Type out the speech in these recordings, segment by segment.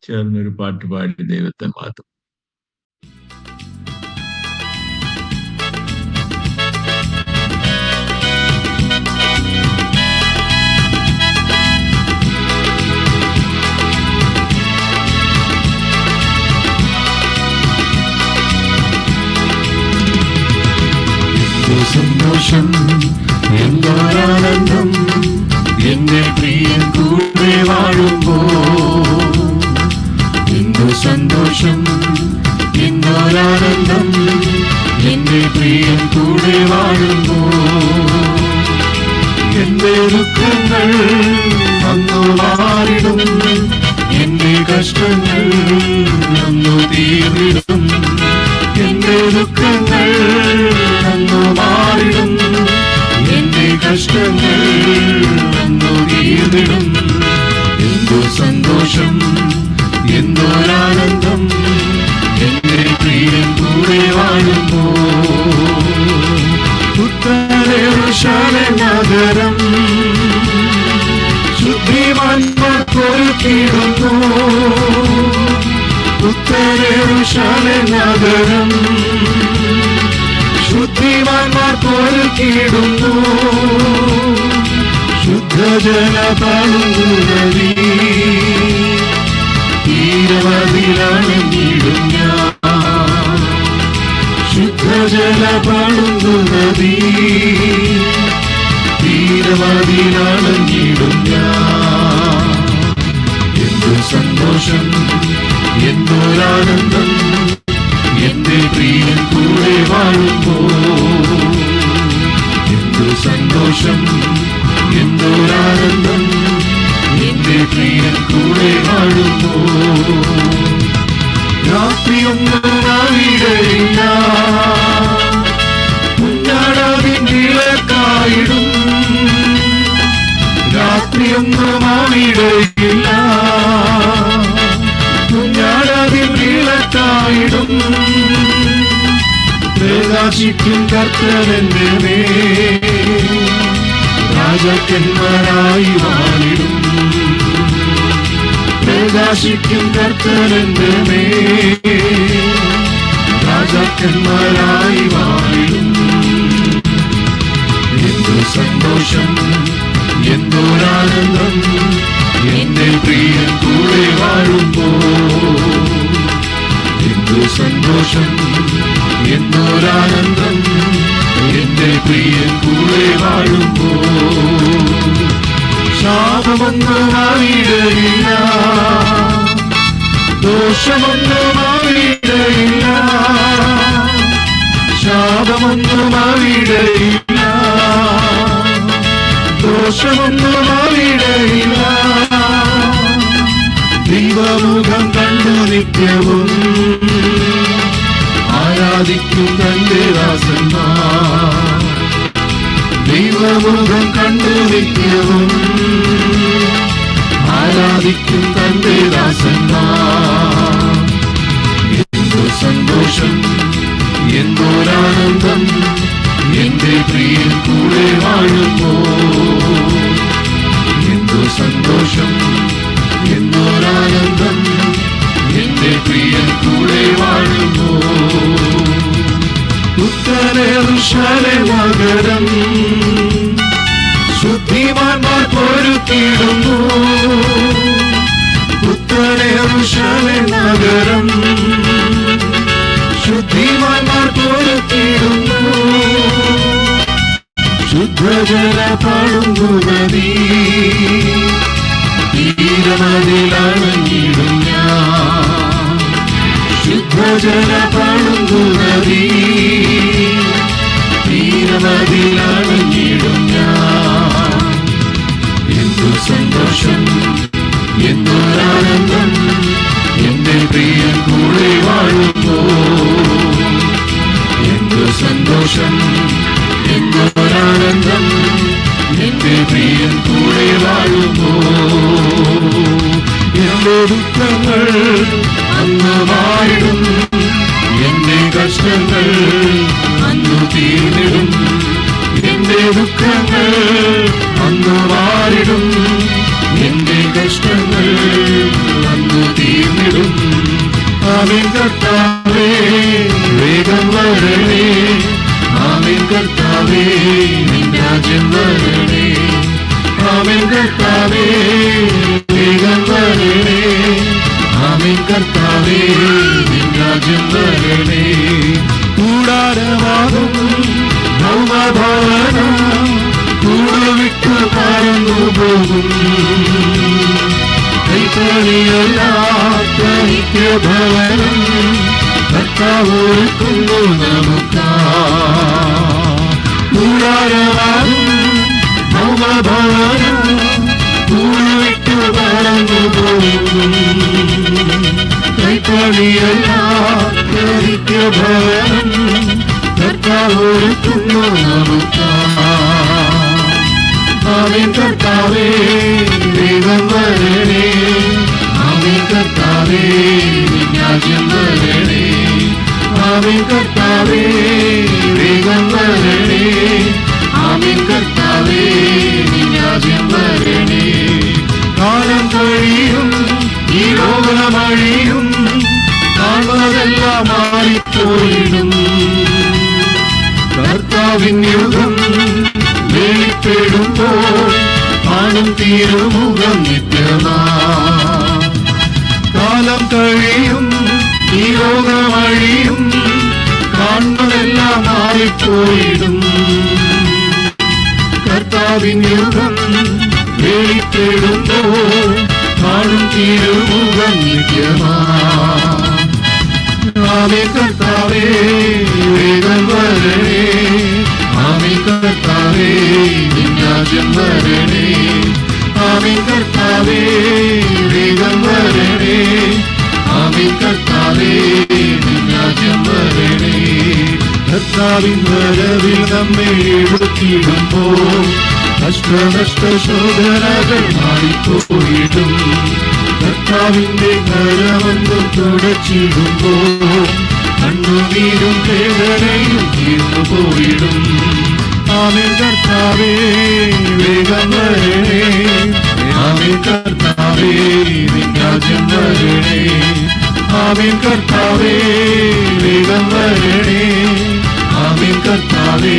ചേർന്നൊരു പാട്ട് പാടി ദൈവത്തെ മാത്രം. സന്തോഷം എന്തൊരാനന്ദം എന്റെ പ്രിയൻ കൂടെ വാഴുമ്പോ, എന്തു സന്തോഷം എന്തൊരാനന്ദം എന്റെ പ്രിയൻ കൂടെ വാഴുമ്പോ. എന്റെ ദുഃഖങ്ങൾ അന്നു മാറിടും, എന്റെ കഷ്ടങ്ങൾ അന്നു തീർന്നിടും. എന്റെ ദുഃഖങ്ങൾ അന്നു മാറിടും, എന്റെ കഷ്ടങ്ങൾ അന്നു തീർന്നിടും. എന്തു സന്തോഷം എന്തൊരാനന്ദം എന്റെ പ്രിയൻ കൂടെ വാഴുമ്പോ. ഉത്തരേറുശലേം നഗരം ശുദ്ധിമാന്മാർക്കൊരുക്കിയിടുന്നു. ഉത്തരേറുശലേം നഗരം ശുദ്ധിമാന്മാർക്കൊരുക്കിയിടുന്നു. ശുദ്ധജല പളുങ്കുനദി തീരമതിലണഞ്ഞിടും ഞാൻ. ശുദ്ധജല പളുങ്കുനദി തീരമതിലണഞ്ഞിടും ഞാൻ. എന്തു സന്തോഷം എന്തൊരാനന്ദം എന്റെ പ്രിയൻ കൂടെ വാഴുമ്പോ. എന്തു സന്തോഷം എന്തൊരാനന്ദം എന്റെ പ്രിയൻ കൂടെ വാഴുമ്പോ. രാത്രിയൊന്നും അവിടെയില്ല, കുഞ്ഞാടാതിൻ വിളക്കായിടും. രാത്രിയൊന്നും അവിടെയില്ല, കുഞ്ഞാടാതിൻ വിളക്കായിടും. പ്രകാശിക്കും കർത്തനെന്റെ മേൽ രാജാക്കന്മാരായി വാണിടും. പ്രകാശിക്കും കർത്തനെന്റെ മേൽ രാജാക്കന്മാരായി വാണിടും. എന്തു സന്തോഷം എന്തൊരാനന്ദം എന്റെ പ്രിയൻ കൂടെ വാഴുമ്പോ. എന്തു സന്തോഷം എന്തൊരാനന്ദം എന്റെ പ്രിയൻ കൂടെ വാഴുമ്പോ. ശാപമൊന്നും അവിടെയില്ല, ദോഷമൊന്നും അവിടെയില്ല. ശാപമൊന്നും അവിടെയില്ല, ദോഷമൊന്നും അവിടെയില്ല. ദൈവമുഖം കണ്ടു നിത്യവും ആരാധിക്കും തന്റെ ദാസന്മാർ. ദൈവമുഖം കണ്ടു നിത്യവും ആരാധിക്കും തന്റെ ദാസന്മാർ. എന്തു സന്തോഷം എന്തൊരാനന്ദം എന്റെ പ്രിയൻ കൂടെ വാഴുമ്പോ. എന്തു സന്തോഷം എന്തൊരാനന്ദം എന്റെ പ്രിയൻ കൂടെ വാഴുമ്പോ. ഉത്തരേറുശലേം നഗരം ശുദ്ധിമാന്മാർക്കൊരുക്കിയിടുന്നു. ഉത്തരേറുശലേം നഗരം ശുദ്ധിമാന്മാർക്കൊരുക്കിയിടുന്നു. ശുദ്ധജല പളുങ്കുനദി തീരമതിലണഞ്ഞിടും ഞാൻ. ശുദ്ധജല പളുങ്കുനദി തീരമതിലണഞ്ഞിടും ഞാൻ. എന്തു സന്തോഷം എന്തൊരാനന്ദം എന്റെ പ്രിയൻ കൂടെ വാഴുമ്പോ. എന്തു സന്തോഷം എന്തൊരാനന്ദം എന്റെ പ്രിയൻ കൂടെ വാഴുമ്പോ. എന്റെ ദുഃഖങ്ങൾ അന്ന് മാറിടും, എന്റെ കഷ്ടങ്ങൾ അന്നു തീർന്നിടും. എന്റെ ദുഃഖങ്ങൾ അന്നു മാറിടും, എന്റെ കഷ്ടങ്ങൾ അന്നു തീർന്നിടും. ഭവനം കൂടുവിട്ടു പറന്നു പോകും. കൈപ്പണിയല്ലാത്ത നിത്യഭവനം കർത്താവ് ഒരുക്കുന്നു നമുക്ക്. കൂടാരമാകും ഭൗമഭവനം കൂടുവിട്ടു പറന്നു പോകും. കൈപ്പണിയല്ലാത്ത നിത്യഭവനം കർത്താവ് ഒരുക്കുന്നു നമുക്ക്. ആമേൻ കർത്താവേ വേഗം വരണേ. ആമേൻ കർത്താവേ രാജ്യം വരണേ. ആമേൻ കർത്താവേ വേഗം വരണേ. ആമേൻ കർത്താവേ രാജ്യം വരണേ. കാലം കഴിയും, ഈ ലോകമഴിയും, കാണുന്നതെല്ലാം മാറിപ്പോയിടും. കർത്താവിൻ യുഗം വെളിപ്പെടുമ്പോൾ കാണും തിരുമുഖം നിത്യമാ. കാലം കഴിയും, ഈ ലോകമഴിയും, കാണുന്നതെല്ലാം മാറിപ്പോയിടും. കർത്താവിൻ യുഗം വെളിപ്പെടുമ്പോൾ കാണും തിരുമുഖം നിത്യമാ. ആമേൻ കർത്താവേ വേഗം വരണേ. ആമേൻ കർത്താവേ രാജ്യം വരണേ. ആമേൻ കർത്താവേ വേഗം വരണേ. ആമേൻ കർത്താവേ രാജ്യം വരണേ. കർത്താവിൻ വരവിൽ നമ്മെ എടുത്തിടുമ്പോൾ കഷ്ടനഷ്ട ശോധനകൾ മാറിപ്പോയിടും. കർത്താവിന്റെ കരമൊന്നും തുടച്ചിടുമ്പോൾ കണ്ണുനീരും വേദനയും തീർന്നു പോയിടും. ആമേൻ കർത്താവേ വേഗം വരണേ. ആമേൻ കർത്താവേ രാജ്യം വരണേ. ആമേൻ കർത്താവേ വേഗം വരണേ. ആമേൻ കർത്താവേ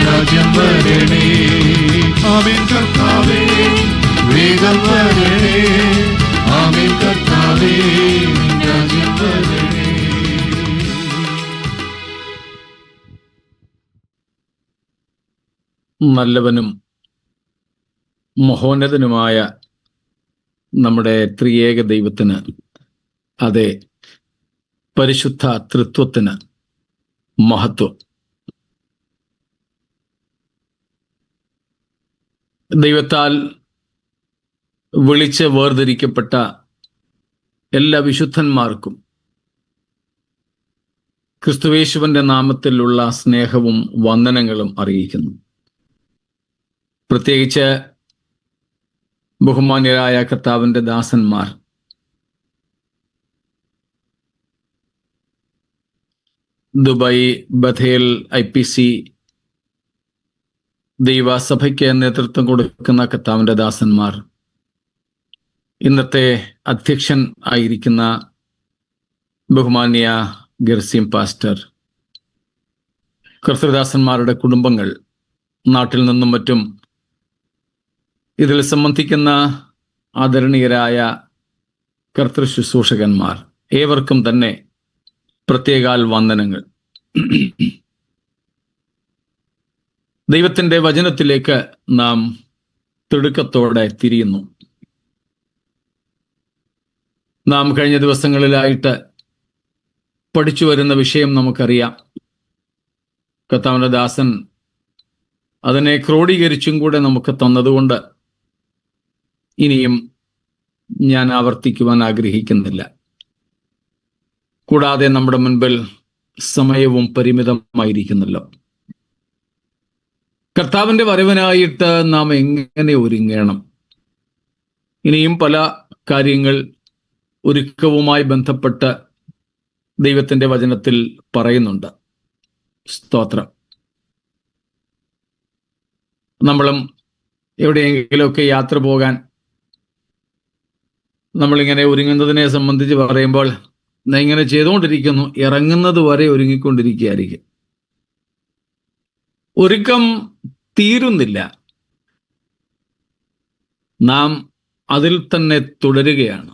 രാജ്യം വരണേ. ആമേൻ കർത്താവേ വേഗം വരണേ. ആമേൻ കർത്താവേ രാജ്യം വരണേ. നല്ലവനും മഹോന്നതനുമായ നമ്മുടെ ത്രിയേക ദൈവത്തിന്, അതെ പരിശുദ്ധ തൃത്വത്തിന് മഹത്വം. ദൈവത്താൽ വിളിച്ച് വേർതിരിക്കപ്പെട്ട എല്ലാ വിശുദ്ധന്മാർക്കും ക്രിസ്തുയേശുവിന്റെ നാമത്തിലുള്ള സ്നേഹവും വന്ദനങ്ങളും അറിയിക്കുന്നു. പ്രത്യേകിച്ച് ബഹുമാന്യരായ കർത്താവിന്റെ ദാസന്മാർ, ദുബായ് ബഥേൽ IPC ദൈവസഭയ്ക്ക് നേതൃത്വം കൊടുക്കുന്ന കർത്താവിന്റെ ദാസന്മാർ, ഇന്നത്തെ അധ്യക്ഷൻ ആയിരിക്കുന്ന ബഹുമാന്യ ഗർസീം പാസ്റ്റർ, കർത്തൃദാസന്മാരുടെ കുടുംബങ്ങൾ, നാട്ടിൽ നിന്നും മറ്റും ഇതിൽ സംബന്ധിക്കുന്ന ആദരണീയരായ കർത്തൃ ശുശ്രൂഷകന്മാർ, ഏവർക്കും തന്നെ പ്രത്യേകാൽ വന്ദനങ്ങൾ. ദൈവത്തിൻ്റെ വചനത്തിലേക്ക് നാം തിടുക്കത്തോടെ തിരിയുന്നു. നാം കഴിഞ്ഞ ദിവസങ്ങളിലായിട്ട് പഠിച്ചു വരുന്ന വിഷയം നമുക്കറിയാം. കർത്താവിന്റെ ദാസൻ അതിനെ ക്രോഡീകരിച്ചും കൂടെ നമുക്ക് തന്നതുകൊണ്ട് ഇനിയും ഞാൻ ആവർത്തിക്കുവാൻ ആഗ്രഹിക്കുന്നില്ല. കൂടാതെ നമ്മുടെ മുൻപിൽ സമയവും പരിമിതമായിരിക്കുന്നല്ലോ. കർത്താവിന്റെ വരവിനായിട്ട് നാം എങ്ങനെ ഒരുങ്ങണം? ഇനിയും പല കാര്യങ്ങൾ ഒരുക്കവുമായി ബന്ധപ്പെട്ട് ദൈവത്തിൻ്റെ വചനത്തിൽ പറയുന്നുണ്ട്. സ്തോത്രം. നമ്മളും എവിടെയെങ്കിലുമൊക്കെ യാത്ര പോകാൻ നമ്മളിങ്ങനെ ഒരുങ്ങുന്നതിനെ സംബന്ധിച്ച് പറയുമ്പോൾ ഇങ്ങനെ ചെയ്തുകൊണ്ടിരിക്കുന്നു, ഇറങ്ങുന്നത് വരെ ഒരുങ്ങിക്കൊണ്ടിരിക്കുകയായിരിക്കും. ഒരുക്കം തീരുന്നില്ല. നാം അതിൽ തന്നെ തുടരുകയാണ്.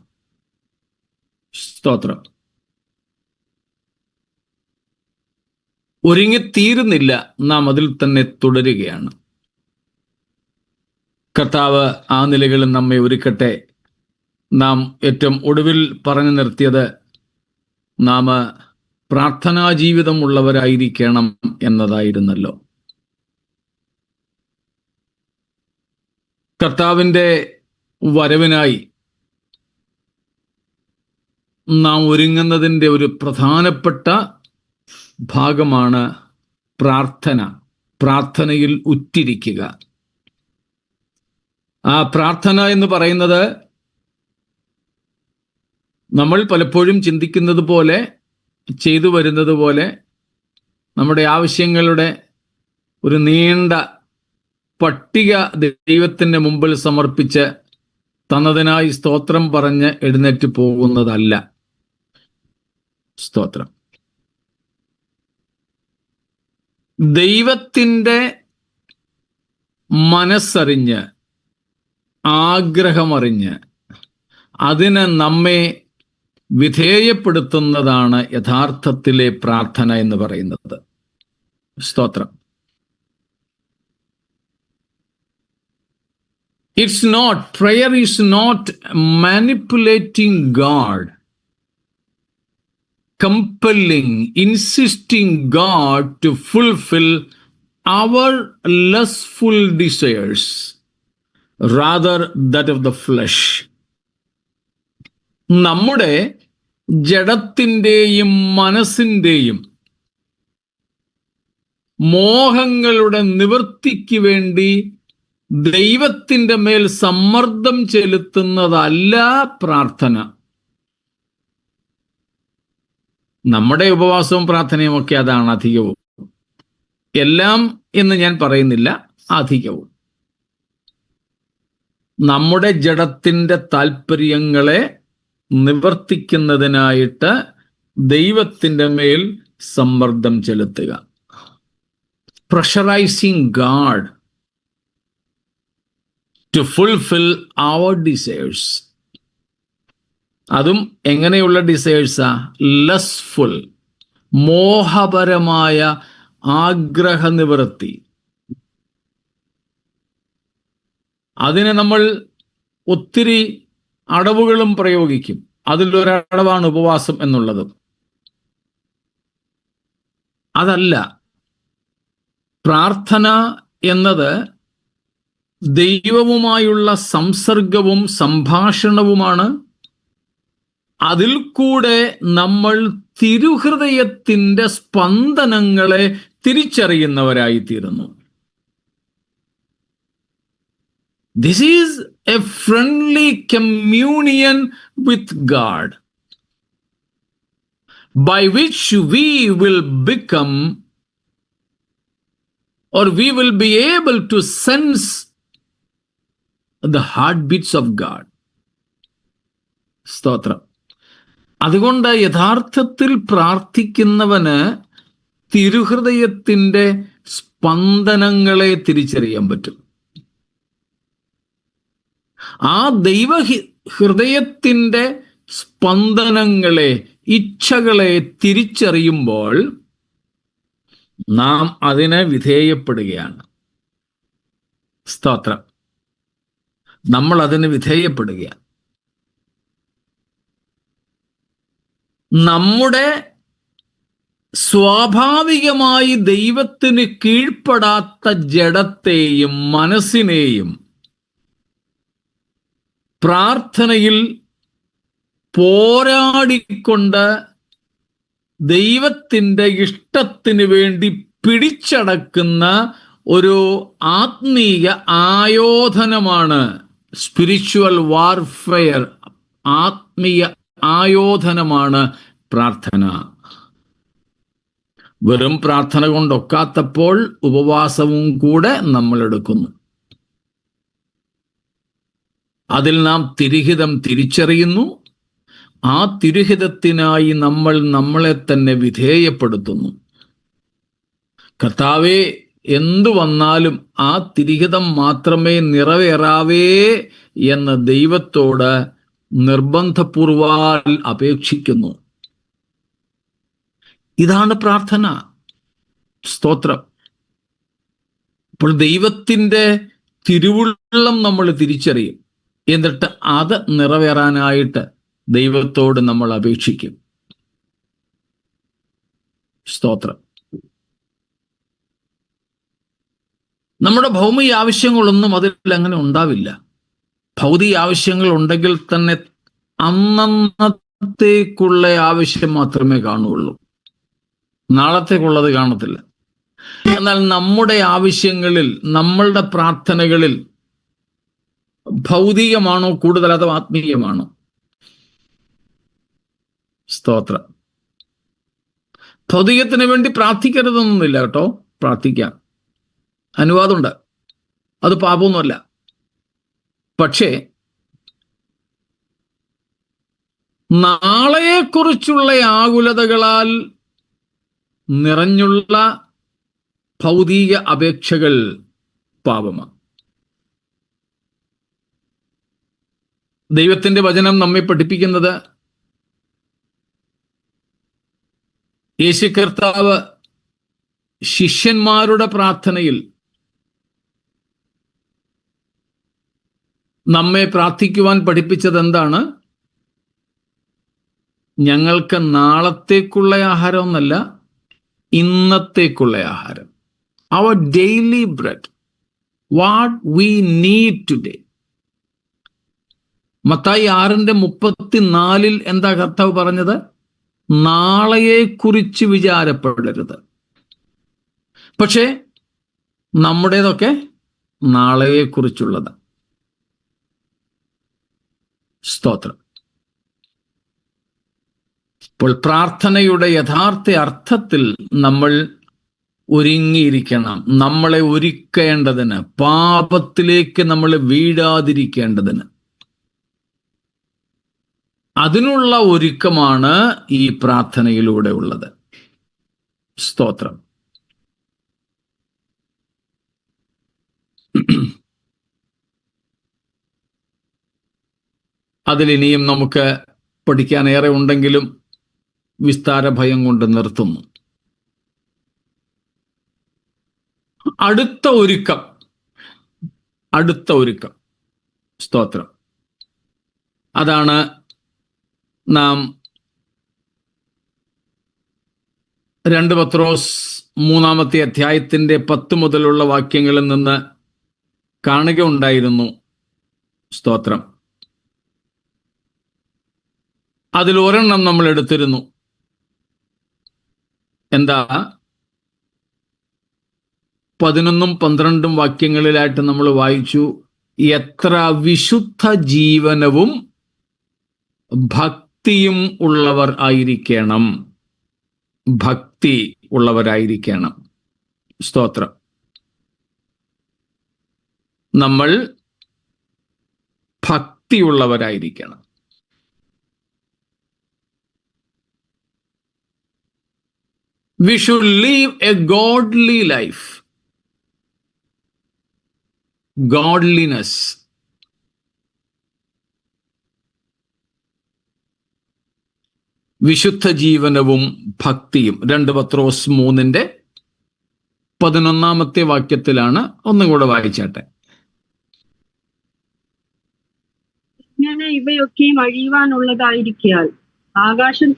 സ്തോത്രം. ഒരുങ്ങിത്തീരുന്നില്ല, നാം അതിൽ തന്നെ തുടരുകയാണ്. കർത്താവ് ആ നിലകളിൽ നമ്മെ ഒരുക്കട്ടെ. നാം ഏറ്റവും ഒടുവിൽ പറഞ്ഞു നിർത്തിയത് നാം പ്രാർത്ഥനാ ജീവിതം ഉള്ളവരായിരിക്കണം എന്നതായിരുന്നല്ലോ. കർത്താവിൻ്റെ വരവിനായി നാം ഒരുങ്ങുന്നതിൻ്റെ ഒരു പ്രധാനപ്പെട്ട ഭാഗമാണ് പ്രാർത്ഥന. പ്രാർത്ഥനയിൽ ഉറ്റിരിക്കുക. ആ പ്രാർത്ഥന എന്ന് പറയുന്നത് നമ്മൾ പലപ്പോഴും ചിന്തിക്കുന്നത് പോലെ, ചെയ്തു വരുന്നത് പോലെ നമ്മുടെ ആവശ്യങ്ങളുടെ ഒരു നീണ്ട പട്ടിക ദൈവത്തിൻ്റെ മുമ്പിൽ സമർപ്പിച്ച് തന്നതിനായി സ്തോത്രം പറഞ്ഞ് എഴുന്നേറ്റ് പോകുന്നതല്ല സ്തോത്രം. ദൈവത്തിൻ്റെ മനസ്സറിഞ്ഞ്, ആഗ്രഹമറിഞ്ഞ് അതിന് നമ്മെ വിധേയപ്പെടുത്തുന്നതാണ് യഥാർത്ഥത്തിലെ പ്രാർത്ഥന എന്ന് പറയുന്നത്. സ്തോത്രം. Prayer is not manipulating God, compelling, insisting God to fulfill our lustful desires, rather that of the flesh. നമ്മുടെ ജഡത്തിൻ്റെയും മനസ്സിൻ്റെയും മോഹങ്ങളുടെ നിവൃത്തിക്ക് വേണ്ടി ദൈവത്തിൻ്റെ മേൽ സമ്മർദ്ദം ചെലുത്തുന്നതല്ല പ്രാർത്ഥന. നമ്മുടെ ഉപവാസവും പ്രാർത്ഥനയും ഒക്കെ അതാണ് അധികവും. എല്ലാം എന്ന് ഞാൻ പറയുന്നില്ല, അധികവും. നമ്മുടെ ജഡത്തിൻ്റെ താല്പര്യങ്ങളെ നിവർത്തിക്കുന്നതിനായിട്ട് ദൈവത്തിൻ്റെ മേൽ സമ്മർദ്ദം ചെലുത്തുക. Pressurising God to fulfill our desires. അതും എങ്ങനെയുള്ള ഡിസയേഴ്സാ? ലസ്ഫുൾ, മോഹപരമായ ആഗ്രഹ നിവൃത്തി. അതിന് നമ്മൾ ഒത്തിരി അടവുകളും പ്രയോഗിക്കും. അതിലൊരടവാണ് ഉപവാസം എന്നുള്ളത്. അതല്ല, പ്രാർത്ഥന എന്നത് ദൈവവുമായുള്ള സംസർഗവും സംഭാഷണവുമാണ്. അതിൽ കൂടെ നമ്മൾ തിരുഹൃദയത്തിൻ്റെ സ്പന്ദനങ്ങളെ തിരിച്ചറിയുന്നവരായിത്തീരുന്നു. This is a friendly communion with God, by which we will become, or we will be able to sense the heartbeats of God. സ്തോത്രം. അതുകൊണ്ട് യഥാർത്ഥത്തിൽ പ്രാർത്ഥിക്കുന്നവന് തിരുഹൃദയത്തിൻ്റെ സ്പന്ദനങ്ങളെ തിരിച്ചറിയാൻ പറ്റും. ആ ദൈവ ഹൃദയത്തിൻ്റെ സ്പന്ദനങ്ങളെ, ഇച്ഛകളെ തിരിച്ചറിയുമ്പോൾ നാം അതിന് വിധേയപ്പെടുകയാണ്. സ്തോത്രം. നമ്മൾ അതിന് വിധേയപ്പെടുകയാണ്. നമ്മുടെ സ്വാഭാവികമായി ദൈവത്തിന് കീഴ്പ്പെടാത്ത ജഡത്തെയും മനസ്സിനെയും പ്രാർത്ഥനയിൽ പോരാടിക്കൊണ്ട് ദൈവത്തിൻ്റെ ഇഷ്ടത്തിന് വേണ്ടി പിടിച്ചടക്കുന്ന ഒരു ആത്മീയ ആയോധനമാണ് സ്പിരിച്വൽ വാർഫെയർ. ആത്മീയ ആയോധനമാണ് പ്രാർത്ഥന. വെറും പ്രാർത്ഥന കൊണ്ടൊക്കാത്തപ്പോൾ ഉപവാസവും കൂടെ നമ്മൾ എടുക്കുന്നു. അതിൽ നാം തിരുഹിതം തിരിച്ചറിയുന്നു. ആ തിരുഹിതത്തിനായി നമ്മൾ നമ്മളെ തന്നെ വിധേയപ്പെടുത്തുന്നു. കർത്താവേ, എന്തു വന്നാലും ആ തിരുഹിതം മാത്രമേ നിറവേറാവേ എന്ന് ദൈവത്തോട് നിർബന്ധപൂർവ്വം അപേക്ഷിക്കുന്നു. ഇതാണ് പ്രാർത്ഥന. സ്തോത്രം. അപ്പോൾ ദൈവത്തിൻ്റെ തിരുവുള്ളം നമ്മൾ തിരിച്ചറിയും. എന്നിട്ട് അത് നിറവേറാനായിട്ട് ദൈവത്തോട് നമ്മൾ അപേക്ഷിക്കും. സ്തോത്രം. നമ്മുടെ ഭൗമിക ആവശ്യങ്ങളൊന്നും അതിൽ അങ്ങനെ ഉണ്ടാവില്ല. ഭൗതിക ആവശ്യങ്ങൾ ഉണ്ടെങ്കിൽ തന്നെ അന്നത്തേക്കുള്ള ആവശ്യം മാത്രമേ കാണുകയുള്ളൂ, നാളത്തേക്കുള്ളത് കാണത്തില്ല. എന്നാൽ നമ്മുടെ ആവശ്യങ്ങളിൽ, നമ്മളുടെ പ്രാർത്ഥനകളിൽ ഭൗതികമാണോ കൂടുതൽ അതോ ആത്മീയമാണോ? സ്തോത്രം. ഭൗതികത്തിന് വേണ്ടി പ്രാർത്ഥിക്കരുതെന്നൊന്നുമില്ല കേട്ടോ, പ്രാർത്ഥിക്കാം, അനുവാദമുണ്ട്, അത് പാപമൊന്നുമല്ല. പക്ഷേ നാളെയെക്കുറിച്ചുള്ള ആകുലതകളാൽ നിറഞ്ഞുള്ള ഭൗതിക അപേക്ഷകൾ പാപമാണ്. ദൈവത്തിൻ്റെ വചനം നമ്മെ പഠിപ്പിക്കുന്നത് യേശു കർത്താവ് ശിഷ്യന്മാരുടെ പ്രാർത്ഥനയിൽ നമ്മെ പ്രാർത്ഥിക്കുവാൻ പഠിപ്പിച്ചത് എന്താണ്? ഞങ്ങൾക്ക് നാളത്തേക്കുള്ള ആഹാരം എന്നല്ല, ഇന്നത്തേക്കുള്ള ആഹാരം. Our daily bread, what we need today. Mathai 6:34 എന്താ കർത്താവ് പറഞ്ഞത്? നാളെയെക്കുറിച്ച് വിചാരപ്പെടരുത്. പക്ഷേ നമ്മുടേതൊക്കെ നാളെയെക്കുറിച്ചുള്ളത്. സ്തോത്രം. ഇപ്പോൾ പ്രാർത്ഥനയുടെ യഥാർത്ഥ അർത്ഥത്തിൽ നമ്മൾ ഒരുങ്ങിയിരിക്കണം. നമ്മളെ ഒരുക്കേണ്ടതിന്, പാപത്തിലേക്ക് നമ്മൾ വീഴാതിരിക്കേണ്ടതിന്. അതിനുള്ള ഒരുക്കമാണ് ഈ പ്രാർത്ഥനയിലൂടെ ഉള്ളത്. സ്തോത്രം. അതിലിനിയും നമുക്ക് പഠിക്കാനേറെ ഉണ്ടെങ്കിലും വിസ്താര ഭയം കൊണ്ട് നിർത്തുന്നു. അടുത്ത ഒരുക്കം. സ്തോത്രം. അതാണ് നാം 2 പത്രോസ് 3-ാമത്തെ അധ്യായത്തിൻ്റെ 10 മുതലുള്ള വാക്യങ്ങളിൽ നിന്ന് കാണുകയുണ്ടായിരുന്നു. സ്തോത്രം. അതിൽ ഒരെണ്ണം നമ്മൾ എടുത്തിരുന്നു. എന്താ? 11-12 വാക്യങ്ങളിലായിട്ട് നമ്മൾ വായിച്ചു, എത്ര വിശുദ്ധ ജീവനവും ഭക്തിയും ഉള്ളവർ ആയിരിക്കണം. ഭക്തി ഉള്ളവരായിരിക്കണം. സ്തോത്രം. നമ്മൾ ഭക്തിയുള്ളവരായിരിക്കണം. We should live a godly life. Godliness. വിശുദ്ധ ജീവനവും ഭക്തിയും 2 പത്രോസ് 3:11 വാക്യത്തിലാണ്. ഒന്നും കൂടെ വായിച്ചാട്ടെ. ഇങ്ങനെ ഇവയൊക്കെയും അഴിയുവാനുള്ളതായിരിക്കാൽ ആകാശം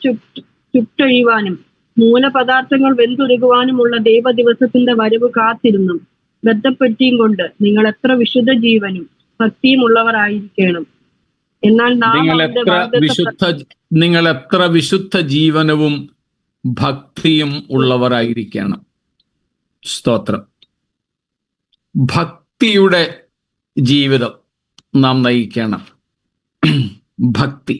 ചുട്ടഴിയുവാനും മൂലപദാർത്ഥങ്ങൾ വെന്തുരുകുവാനുമുള്ള ദൈവദിവസത്തിന്റെ വരവ് കാത്തിരുന്നും ബദ്ധപ്പെട്ടിയും കൊണ്ട് നിങ്ങൾ എത്ര വിശുദ്ധ ജീവനും ഭക്തിയും ഉള്ളവരായിരിക്കണം. എന്നാൽ നിങ്ങൾ എത്ര വിശുദ്ധ ജീവനവും ഭക്തിയും ഉള്ളവരായിരിക്കണം. സ്തോത്രം. ഭക്തിയുടെ ജീവിതം നാം നയിക്കണം. ഭക്തി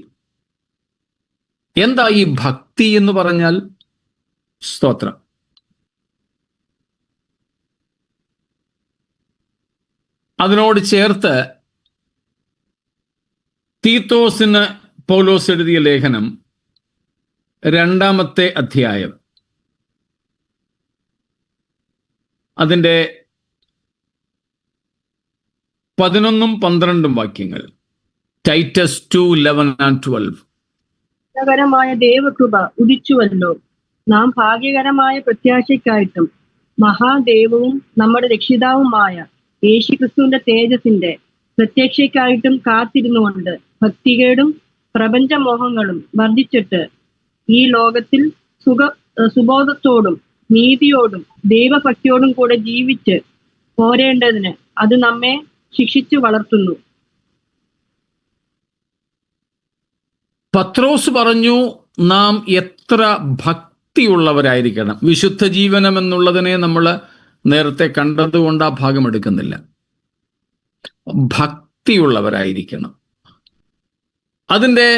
എന്താ? ഈ ഭക്തി എന്ന് പറഞ്ഞാൽ സ്തോത്രം, അതിനോട് ചേർത്ത് തീത്തോസിന് പൗലോസ് എഴുതിയ ലേഖനം 2-ാമത്തെ അധ്യായം, അതിൻ്റെ 11-12 വാക്യങ്ങൾ. ടൈറ്റസ് 2:11-12. മായ ദൈവകൃപ ഉദിച്ചുവല്ലോ, നാം ഭാഗ്യകരമായ പ്രത്യാശയ്ക്കായിട്ടും മഹാദേവവും നമ്മുടെ രക്ഷിതാവുമായ യേശുക്രിസ്തുവിന്റെ തേജസ്സിന്റെ പ്രത്യക്ഷയ്ക്കായിട്ടും കാത്തിരുന്നുകൊണ്ട് ഭക്തികേടും പ്രപഞ്ചമോഹങ്ങളും വർദ്ധിച്ചിട്ട് ഈ ലോകത്തിൽ സുബോധത്തോടും നീതിയോടും ദൈവഭക്തിയോടും കൂടെ ജീവിച്ച് പോരേണ്ടതിന് അത് നമ്മെ ശിക്ഷിച്ചു വളർത്തുന്നു. പത്രോസ് പറഞ്ഞു, നാം എത്ര ഭക്തിയുള്ളവരായിരിക്കണം. വിശുദ്ധ ജീവനം എന്നുള്ളതിനെ നമ്മൾ നേരത്തെ കണ്ടതുകൊണ്ട് ആ ഭാഗം എടുക്കുന്നില്ല. ഭക്തിയുള്ളവരായിരിക്കണം. അതിൻ്റെ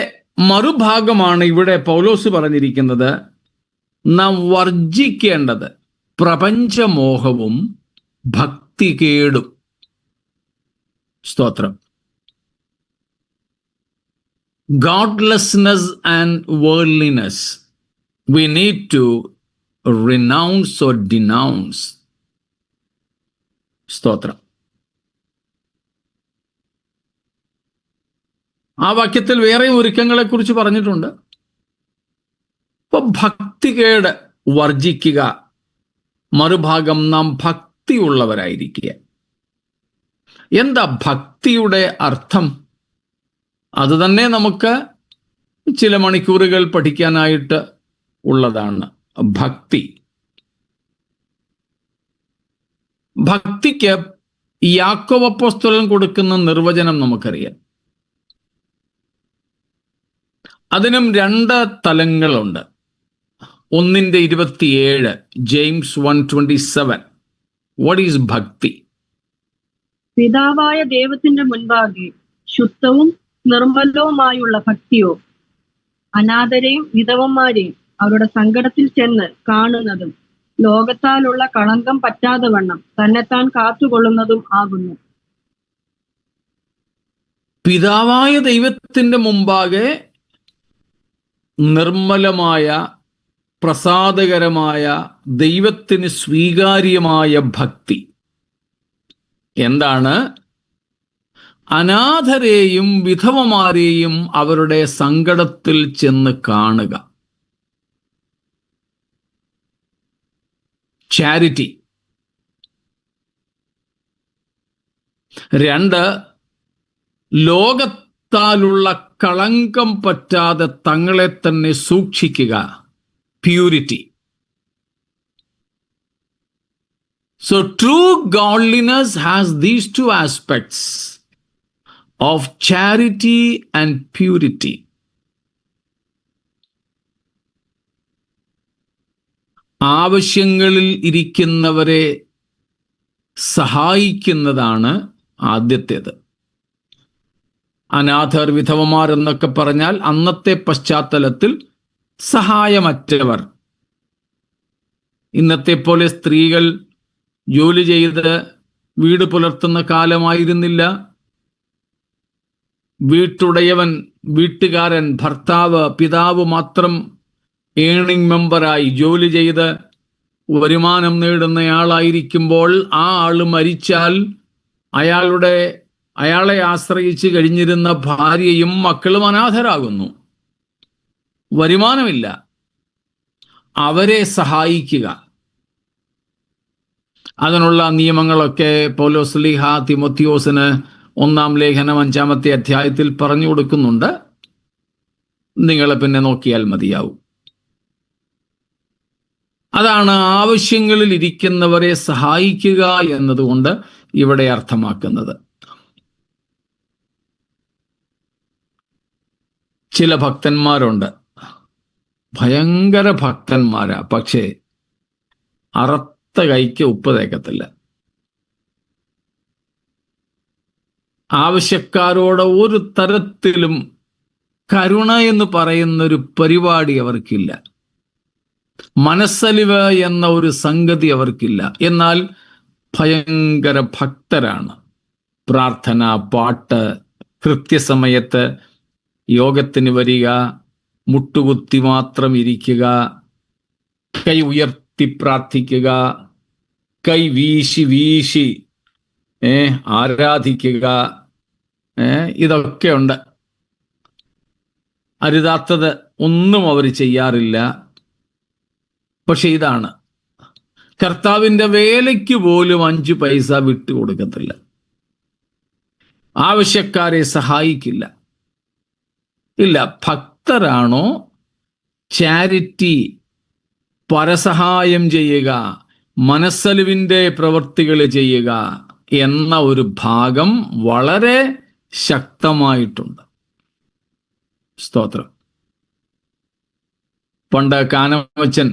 മറുഭാഗമാണ് ഇവിടെ പൗലോസ് പറഞ്ഞിരിക്കുന്നത്, നാം വർജിക്കേണ്ടത് പ്രപഞ്ചമോഹവും ഭക്തികേടും. സ്തോത്രം. Godlessness and worldliness we need to renounce or denounce. സ്തോത്രം. ആ വാക്യത്തിൽ വേറെ ഒരുക്കങ്ങളെ കുറിച്ച് പറഞ്ഞിട്ടുണ്ട്. അപ്പൊ ഭക്തികേട് വർജിക്കുക, മറുഭാഗം നാം ഭക്തിയുള്ളവരായിരിക്കുക. എന്താ ഭക്തിയുടെ അർത്ഥം? അത് തന്നെ നമുക്ക് ചില മണിക്കൂറുകൾ പഠിക്കാനായിട്ട് ഉള്ളതാണ്. ഭക്തി. ഭക്തിക്ക് യാക്കോബ് അപ്പോസ്തലൻ കൊടുക്കുന്ന നിർവചനം നമുക്കറിയാം. അതിനും 2 തലങ്ങളുണ്ട്. 1:27 ജെയിംസ് 1:27. വാട്ട് ഈസ് ഭക്തി? പിതാവായ ദൈവത്തിന്റെ മുൻപാകെ ശുദ്ധവും നിർമ്മലവുമായുള്ള ഭക്തിയോ, അനാഥരെയും വിധവന്മാരെയും അവരുടെ സങ്കടത്തിൽ ചെന്ന് കാണുന്നതും ലോകത്താലുള്ള കളങ്കം പറ്റാതെ വണ്ണം തന്നെത്താൻ കാത്തുകൊള്ളുന്നതും ആകുന്നു. പിതാവായ ദൈവത്തിന്റെ മുമ്പാകെ നിർമ്മലമായ, പ്രസാദകരമായ, ദൈവത്തിന് സ്വീകാര്യമായ ഭക്തി എന്താണ്? അനാഥരെയും വിധവമാരെയും അവരുടെ സങ്കടത്തിൽ ചെന്ന് കാണുക. ചാരിറ്റി. 2, ലോകത്താലുള്ള കളങ്കം പറ്റാതെ തങ്ങളെ തന്നെ സൂക്ഷിക്കുക. Purity. So true godliness has these 2 aspects of charity and purity. ആവശ്യങ്ങളിൽ ഇരിക്കുന്നവരെ സഹായിക്കുന്നതാണ് ആദ്യത്തേത്. അനാഥർ, വിധവമാർ എന്നൊക്കെ പറഞ്ഞാൽ അന്നത്തെ പശ്ചാത്തലത്തിൽ സഹായമറ്റവർ. ഇന്നത്തെ പോലെ സ്ത്രീകൾ ജോലി ചെയ്ത് വീട് പുലർത്തുന്ന കാലമായിരുന്നില്ല. വീട്ടുടയവൻ, വീട്ടുകാരൻ, ഭർത്താവ്, പിതാവ് മാത്രം ഏണിംഗ് മെമ്പറായി ജോലി ചെയ്ത് വരുമാനം നേടുന്നയാളായിരിക്കുമ്പോൾ ആ ആള് മരിച്ചാൽ അയാളെ ആശ്രയിച്ച് കഴിഞ്ഞിരുന്ന ഭാര്യയും മക്കളും അനാഥരാകുന്നു. വരുമാനമില്ല. അവരെ സഹായിക്കുക. അതിനുള്ള നിയമങ്ങളൊക്കെ പൗലോസ് ശ്ലീഹ തിമോത്തിയോസിന് 1-ാം ലേഖനം 5-ാമത്തെ അധ്യായത്തിൽ പറഞ്ഞു കൊടുക്കുന്നുണ്ട്. നിങ്ങളെ പിന്നെ നോക്കിയാൽ മതിയാവും. അതാണ് ആവശ്യങ്ങളിൽ ഇരിക്കുന്നവരെ സഹായിക്കുക എന്നതുകൊണ്ട് ഇവിടെ അർത്ഥമാക്കുന്നത്. ചില ഭക്തന്മാരുണ്ട്, ഭയങ്കര ഭക്തന്മാരാ, പക്ഷേ അറുത്ത കൈക്ക് ഉപ്പ് തേക്കത്തില്ല. ആവശ്യക്കാരോട് ഒരു തരത്തിലും കരുണ എന്ന് പറയുന്നൊരു പരിപാടി അവർക്കില്ല. മനസ്സലിവ് എന്ന ഒരു സംഗതി അവർക്കില്ല. എന്നാൽ ഭയങ്കര ഭക്തരാണ്. പ്രാർത്ഥന, പാട്ട്, കൃത്യസമയത്ത് യോഗത്തിന് വരിക, മുട്ടുകുത്തി മാത്രം ഇരിക്കുക, കൈ ഉയർത്തി പ്രാർത്ഥിക്കുക, കൈ വീശി വീശി ആരാധിക്കുക, ഇതൊക്കെ ഉണ്ട്. അരുതാത്തത് ഒന്നും അവർ ചെയ്യാറില്ല. പക്ഷെ ഇതാണ് കർത്താവിൻ്റെ വേലയ്ക്ക് പോലും 5 പൈസ വിട്ടുകൊടുക്കത്തില്ല. ആവശ്യക്കാരെ സഹായിക്കില്ല. ഇല്ല, ഭക്തരാണോ ചാരിറ്റി, പരസഹായം ചെയ്യുക, മനസ്സലിവിൻ്റെ പ്രവൃത്തികൾ ചെയ്യുക എന്ന ഒരു ഭാഗം വളരെ ശക്തമായിട്ടുണ്ട്. സ്തോത്രം. പണ്ട് കാനമച്ചൻ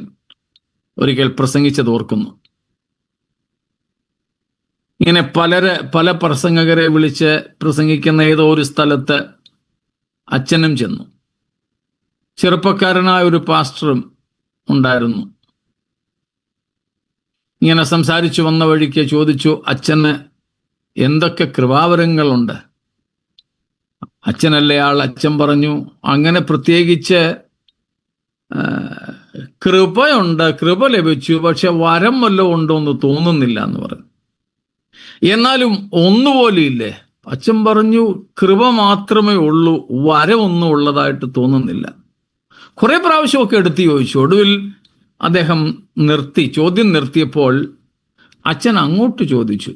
ഒരിക്കൽ പ്രസംഗിച്ചത് ഓർക്കുന്നു. ഇങ്ങനെ പല പ്രസംഗകരെ വിളിച്ച് പ്രസംഗിക്കുന്ന ഏതോ ഒരു സ്ഥലത്ത് അച്ഛനും ചെന്നു. ചെറുപ്പക്കാരനായ ഒരു പാസ്റ്ററും ഉണ്ടായിരുന്നു. ഇങ്ങനെ സംസാരിച്ചു വന്ന വഴിക്ക് ചോദിച്ചു, അച്ഛന് എന്തൊക്കെ കൃപാവരങ്ങളുണ്ട്? അച്ഛനല്ലേ ആൾ. അച്ഛൻ പറഞ്ഞു, അങ്ങനെ പ്രത്യേകിച്ച് കൃപയുണ്ട്, കൃപ ലഭിച്ചു, പക്ഷെ വരം വല്ലതും ഉണ്ടോ എന്ന് തോന്നുന്നില്ല എന്ന് പറഞ്ഞു. എന്നാലും ഒന്നുപോലെ ഇല്ലേ? അച്ഛൻ പറഞ്ഞു, കൃപ മാത്രമേ ഉള്ളൂ, വരമൊന്നും ഉള്ളതായിട്ട് തോന്നുന്നില്ല. കുറെ പ്രാവശ്യമൊക്കെ എടുത്തു ചോദിച്ചു. ഒടുവിൽ അദ്ദേഹം ചോദ്യം നിർത്തിയപ്പോൾ അച്ഛൻ അങ്ങോട്ട് ചോദിച്ചു,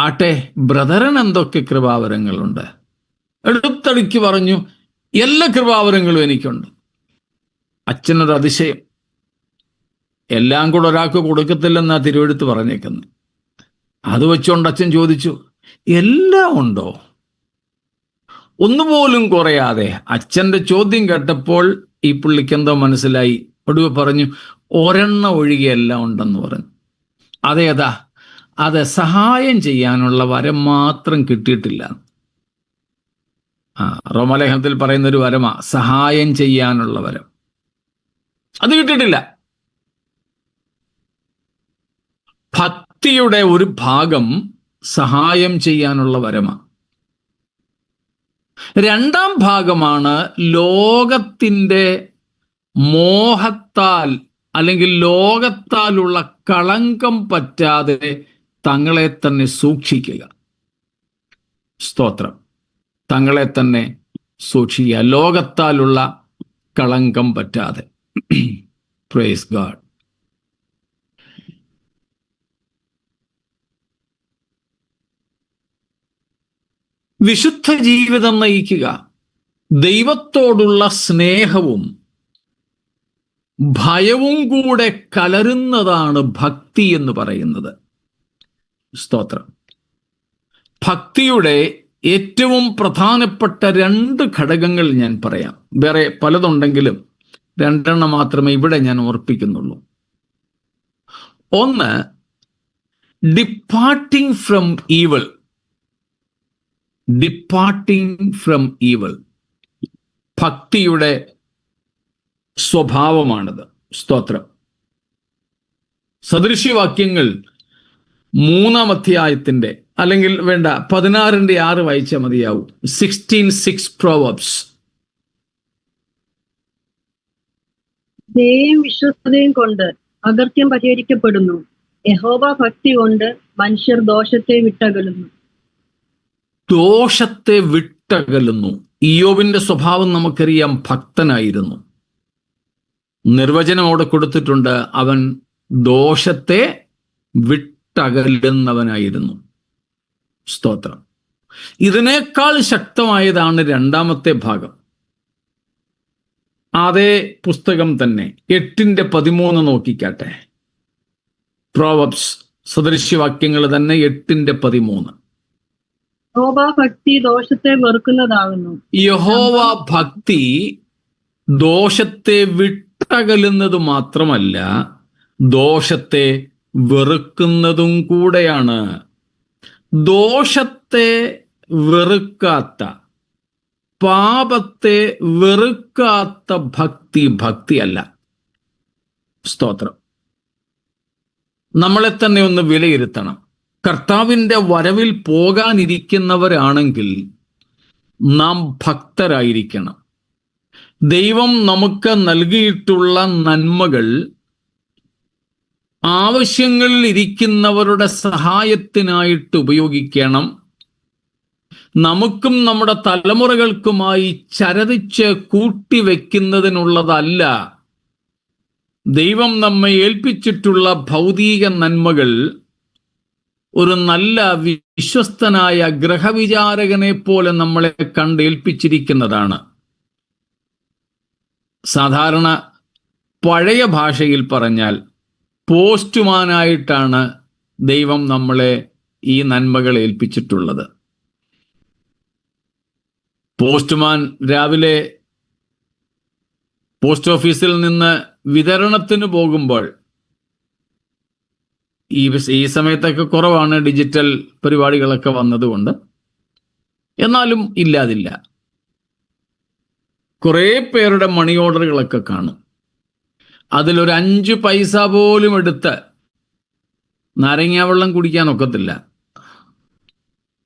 ആട്ടെ ബ്രദറിന് എന്തൊക്കെ കൃപാവരങ്ങളുണ്ട്? എടുത്തടിക്ക് പറഞ്ഞു, എല്ലാ കൃപാവരങ്ങളും എനിക്കുണ്ട്. അച്ഛനൊരു അതിശയം. എല്ലാം കൂടെ ഒരാൾക്ക് കൊടുക്കത്തില്ലെന്നാ തിരുവെഴുത്ത് പറഞ്ഞേക്കുന്നത്. അത് വെച്ചുകൊണ്ട് അച്ഛൻ ചോദിച്ചു, എല്ലാം ഉണ്ടോ? ഒന്നുപോലും കുറയാതെ. അച്ഛൻ്റെ ചോദ്യം കേട്ടപ്പോൾ ഈ പുള്ളിക്ക് എന്തോ മനസ്സിലായി. ഒടുവിൽ പറഞ്ഞു, ഒരെണ്ണം ഒഴികെ എല്ലാം ഉണ്ടെന്ന് പറഞ്ഞു. അതേതാ? അത് സഹായം ചെയ്യാനുള്ള വരം മാത്രം കിട്ടിയിട്ടില്ല. റോമാലേഖനത്തിൽ പറയുന്നൊരു വരമാ സഹായം ചെയ്യാനുള്ള വരം. അത് കിട്ടിയിട്ടില്ല. ഭക്തിയുടെ ഒരു ഭാഗം സഹായം ചെയ്യാനുള്ള വരമാണ്. രണ്ടാം ഭാഗമാണ് ലോകത്തിൻ്റെ മോഹത്താൽ അല്ലെങ്കിൽ ലോകത്താലുള്ള കളങ്കം പറ്റാതെ തങ്ങളെ തന്നെ സൂക്ഷിക്കുക. സ്തോത്രം. തങ്ങളെ തന്നെ സൂക്ഷിക്കുക, ലോകത്താലുള്ള കളങ്കം പറ്റാതെ. Praise God. വിശുദ്ധ ജീവിതം നയിക്കുക, ദൈവത്തോടുള്ള സ്നേഹവും ഭയവും കൂടെ കലരുന്നതാണ് ഭക്തി എന്ന് പറയുന്നത്. സ്തോത്രം. ഭക്തിയുടെ ഏറ്റവും പ്രധാനപ്പെട്ട 2 ഘടകങ്ങൾ ഞാൻ പറയാം. വേറെ പലതുണ്ടെങ്കിലും 2 മാത്രമേ ഇവിടെ ഞാൻ ഓർപ്പിക്കുന്നുള്ളൂ. ഒന്ന്, ഡിപ്പാർട്ടിങ് ഫ്രം ഈവൽ. ഡിപ്പാർട്ടിങ് ഫ്രം ഈവൽ ഭക്തിയുടെ സ്വഭാവമാണിത്. സ്തോത്രം. സദൃശ്യവാക്യങ്ങൾ 3-ാം അധ്യായത്തിന്റെ, അല്ലെങ്കിൽ വേണ്ട 16:6 വായിച്ചാൽ മതിയാവും. 16:6 Proverbs. ദയയും വിശ്വസ്തതയും കൊണ്ട് അകൃത്യം പരിഹരിക്കപ്പെടുന്നു, യഹോവ ഭക്തി കൊണ്ട് മനുഷ്യർ ദോഷത്തെ വിട്ടകലുന്നു. ദോഷത്തെ വിട്ടകലുന്നു. ഇയ്യോബിന്റെ സ്വഭാവം നമുക്കറിയാം, ഭക്തനായിരുന്നു. നിർവചനം അവിടെ കൊടുത്തിട്ടുണ്ട്, അവൻ ദോഷത്തെ വിട്ടകലുന്നവനായിരുന്നു. സ്തോത്രം. ഇതിനേക്കാൾ ശക്തമായതാണ് 2-ാമത്തെ ഭാഗം. അതേ പുസ്തകം തന്നെ 8:13 നോക്കിക്കാട്ടെ. പ്രോവബ്സ്, സദൃശ്യവാക്യങ്ങൾ തന്നെ 8:13. യഹോവ ഭക്തി ദോഷത്തെ വെറുക്കുന്നതാകുന്നു. യഹോവ ഭക്തി ദോഷത്തെ വിട്ടകലുന്നത് മാത്രമല്ല, ദോഷത്തെ വെറുക്കുന്നതും കൂടെയാണ്. ദോഷത്തെ വെറുക്കാത്ത, പാപത്തെ വെറുക്കാത്ത ഭക്തിയല്ല. സ്തോത്രം. നമ്മളെ തന്നെ ഒന്ന് വിലയിരുത്തണം. കർത്താവിൻ്റെ വരവിൽ പോകാനിരിക്കുന്നവരാണെങ്കിൽ നാം ഭക്തരായിരിക്കണം. ദൈവം നമുക്ക് നൽകിയിട്ടുള്ള നന്മകൾ ആവശ്യങ്ങളിൽ ഇരിക്കുന്നവരുടെ സഹായത്തിനായിട്ട് ഉപയോഗിക്കണം. നമുക്കും നമ്മുടെ തലമുറകൾക്കുമായി ചരതിച്ച് കൂട്ടിവെക്കുന്നതിനുള്ളതല്ല. ദൈവം നമ്മെ ഏൽപ്പിച്ചിട്ടുള്ള ഭൗതിക നന്മകൾ ഒരു നല്ല വിശ്വസ്തനായ ഗ്രഹവിചാരകനെ പോലെ നമ്മളെ കണ്ടേൽപ്പിച്ചിരിക്കുന്നതാണ്. സാധാരണ പഴയ ഭാഷയിൽ പറഞ്ഞാൽ പോസ്റ്റ്മാനായിട്ടാണ് ദൈവം നമ്മളെ ഈ നന്മകൾ ഏൽപ്പിച്ചിട്ടുള്ളത്. പോസ്റ്റ്മാൻ രാവിലെ പോസ്റ്റ് ഓഫീസിൽ നിന്ന് വിതരണത്തിന് പോകുമ്പോൾ, ഈ സമയത്തൊക്കെ കുറവാണ് ഡിജിറ്റൽ പരിപാടികളൊക്കെ വന്നതുകൊണ്ട്, എന്നാലും ഇല്ലാതില്ല, കുറേ പേരുടെ മണി ഓർഡറുകളൊക്കെ കാണും. അതിലൊരു 5 പൈസ പോലും എടുത്ത് നാരങ്ങാ വെള്ളം കുടിക്കാനൊക്കത്തില്ല,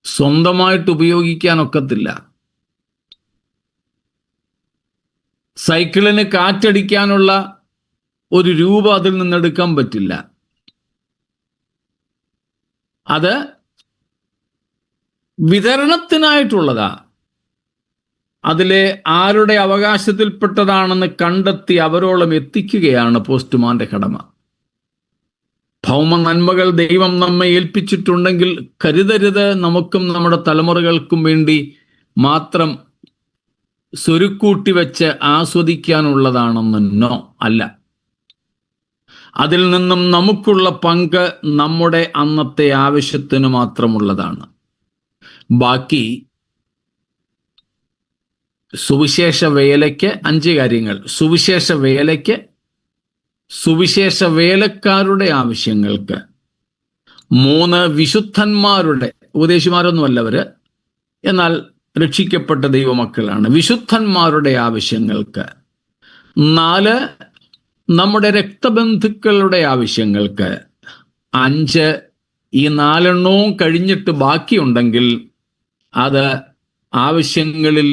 സ്വന്തമായിട്ട് ഉപയോഗിക്കാനൊക്കത്തില്ല, സൈക്കിളിന് കാറ്റടിക്കാനുള്ള ഒരു രൂപ അതിൽ നിന്നെടുക്കാൻ പറ്റില്ല. അത് വിതരണത്തിനായിട്ടുള്ളതാ. അതിലെ ആരുടെ അവകാശത്തിൽപ്പെട്ടതാണെന്ന് കണ്ടെത്തി അവരോളം എത്തിക്കുകയാണ് പോസ്റ്റ്മാന്റെ കടമ. ഭൗമ നന്മകൾ ദൈവം നമ്മെ ഏൽപ്പിച്ചിട്ടുണ്ടെങ്കിൽ കരുതരുത് നമുക്കും നമ്മുടെ തലമുറകൾക്കും വേണ്ടി മാത്രം സ്വരുക്കൂട്ടി വെച്ച് ആസ്വദിക്കാനുള്ളതാണെന്നോ അല്ല. അതിൽ നിന്നും നമുക്കുള്ള പങ്ക് നമ്മുടെ അന്നത്തെ ആവശ്യത്തിന് മാത്രമുള്ളതാണ്. ബാക്കി സുവിശേഷ വേലയ്ക്ക് 5 കാര്യങ്ങൾ. സുവിശേഷ വേലയ്ക്ക്, സുവിശേഷ വേലക്കാരുടെ ആവശ്യങ്ങൾക്ക്, 3 വിശുദ്ധന്മാരുടെ, ഉപദേശിമാരൊന്നുമല്ലവര്, എന്നാൽ രക്ഷിക്കപ്പെട്ട ദൈവമക്കളാണ്, വിശുദ്ധന്മാരുടെ ആവശ്യങ്ങൾക്ക്, 4 നമ്മുടെ രക്തബന്ധുക്കളുടെ ആവശ്യങ്ങൾക്ക്, 5 ഈ 4 കഴിഞ്ഞിട്ട് ബാക്കിയുണ്ടെങ്കിൽ അത് ആവശ്യങ്ങളിൽ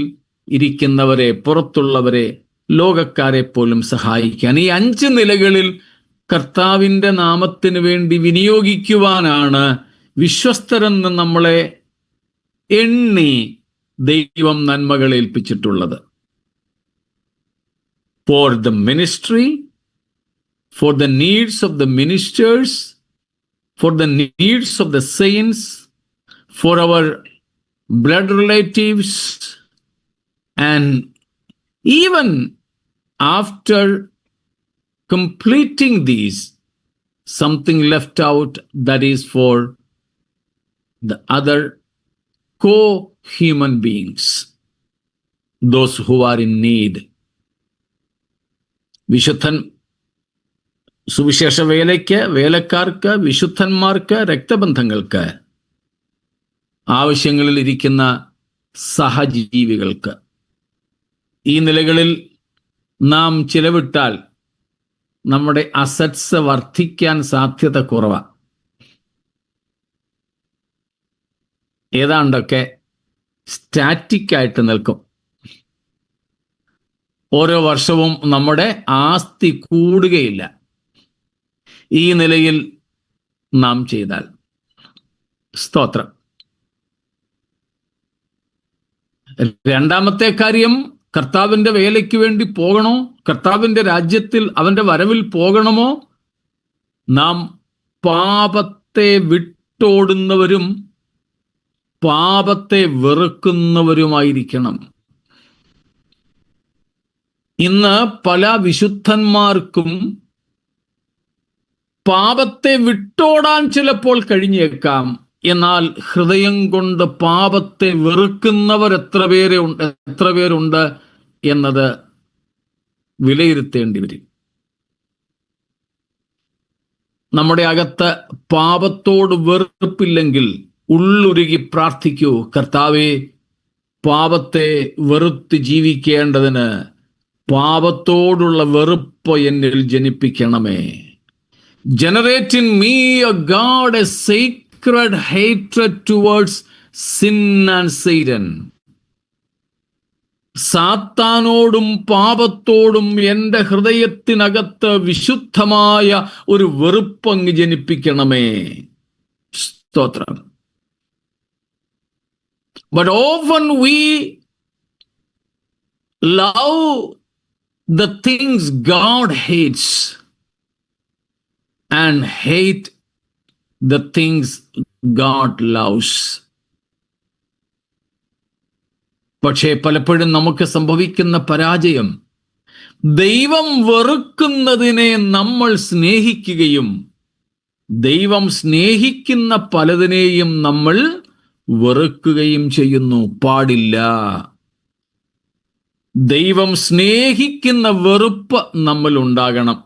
ഇരിക്കുന്നവരെ, പുറത്തുള്ളവരെ, ലോകക്കാരെ പോലും സഹായിക്കാൻ. ഈ 5 നിലകളിൽ കർത്താവിൻ്റെ നാമത്തിന് വേണ്ടി വിനിയോഗിക്കുവാനാണ് വിശ്വസ്തരെന്ന് നമ്മളെ എണ്ണി ദൈവം നന്മകൾ ഏൽപ്പിച്ചിട്ടുള്ളത്. For the ministry, for the needs of the ministers, for the needs of the saints, for our blood relatives, and even after completing these, something left out, that is for the other co-human beings, those who are in need. സുവിശേഷ വേലയ്ക്ക്, വേലക്കാർക്ക്, വിശുദ്ധന്മാർക്ക്, രക്തബന്ധങ്ങൾക്ക്, ആവശ്യങ്ങളിൽ ഇരിക്കുന്ന സഹജീവികൾക്ക്. ഈ നിലകളിൽ നാം ചിലവിട്ടാൽ നമ്മുടെ assets വർദ്ധിക്കാൻ സാധ്യത കുറവാണ്. ഏതാണ്ടൊക്കെ സ്റ്റാറ്റിക് ആയിട്ട് നിൽക്കും. ഓരോ വർഷവും നമ്മുടെ ആസ്തി കൂടുകയില്ല ഈ നിലയിൽ നാം ചെയ്താൽ. സ്തോത്രം. രണ്ടാമത്തെ കാര്യം, കർത്താവിൻ്റെ വേലയ്ക്ക് വേണ്ടി പോകണോ, കർത്താവിൻ്റെ രാജ്യത്തിൽ അവൻ്റെ വരവിൽ പോകണമോ, നാം പാപത്തെ വിട്ടോടുന്നവരും പാപത്തെ വെറുക്കുന്നവരുമായിരിക്കണം. ഇന്ന് പല വിശുദ്ധന്മാർക്കും പാപത്തെ വിട്ടോടാൻ ചിലപ്പോൾ കഴിഞ്ഞേക്കാം, എന്നാൽ ഹൃദയം കൊണ്ട് പാപത്തെ വെറുക്കുന്നവർ എത്ര പേരുണ്ട് എന്നത് വിലയിരുത്തേണ്ടി വരും. നമ്മുടെ അകത്ത് പാപത്തോട് വെറുപ്പില്ലെങ്കിൽ ഉള്ളുരുകി പ്രാർത്ഥിക്കൂ, കർത്താവേ, പാപത്തെ വെറുത്ത് ജീവിക്കേണ്ടതിന് പാപത്തോടുള്ള വെറുപ്പ് എന്നിൽ ജനിപ്പിക്കണമേ. Generate in me, O God, a sacred hatred towards sin and Satan. സാത്താനോടും പാപത്തോടും എൻ്റെ ഹൃദയത്തിനകത്ത് വിശുദ്ധമായ ഒരു വെറുപ്പങ്ങ് ജനിപ്പിക്കണമേ. സ്തോത്രം. But often we love the things God hates. and hate the things God loves. പക്ഷേ പലപ്പോഴും നമുക്ക് സംഭവിക്കുന്ന പരാജയം, ദൈവം വെറുക്കുന്നതിനെ നമ്മൾ സ്നേഹിക്കുകയും ദൈവം സ്നേഹിക്കുന്ന പലതിനെയും നമ്മൾ വെറുക്കുകയും ചെയ്യുന്നു. പാടില്ല. ദൈവം സ്നേഹിക്കുന്ന വെറുപ്പ് നമ്മൾ ഉണ്ടാകണം.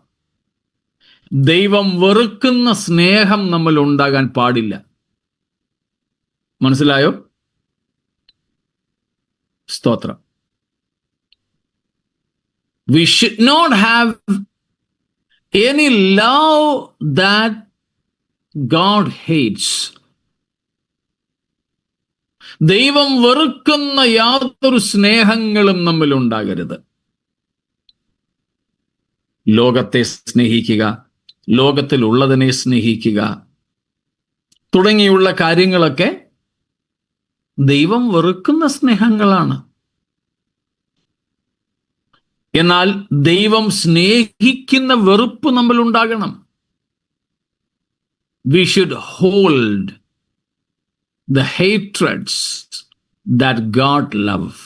ദൈവം വെറുക്കുന്ന സ്നേഹം നമ്മൾ ഉണ്ടാകാൻ പാടില്ല. മനസ്സിലായോ? സ്തോത്രം. We should not have any love that God hates. ദൈവം വെറുക്കുന്ന യാതൊരു സ്നേഹങ്ങളും നമ്മിൽ ഉണ്ടാകരുത്. ലോകത്തെ സ്നേഹിക്കുക, ലോകത്തിലുള്ളതിനെ സ്നേഹിക്കുക തുടങ്ങിയുള്ള കാര്യങ്ങളൊക്കെ ദൈവം വെറുക്കുന്ന സ്നേഹങ്ങളാണ്. എന്നാൽ ദൈവം സ്നേഹിക്കുന്ന വെറുപ്പ് നമ്മൾ ഉണ്ടാകണം. We should hold the hatreds that God love.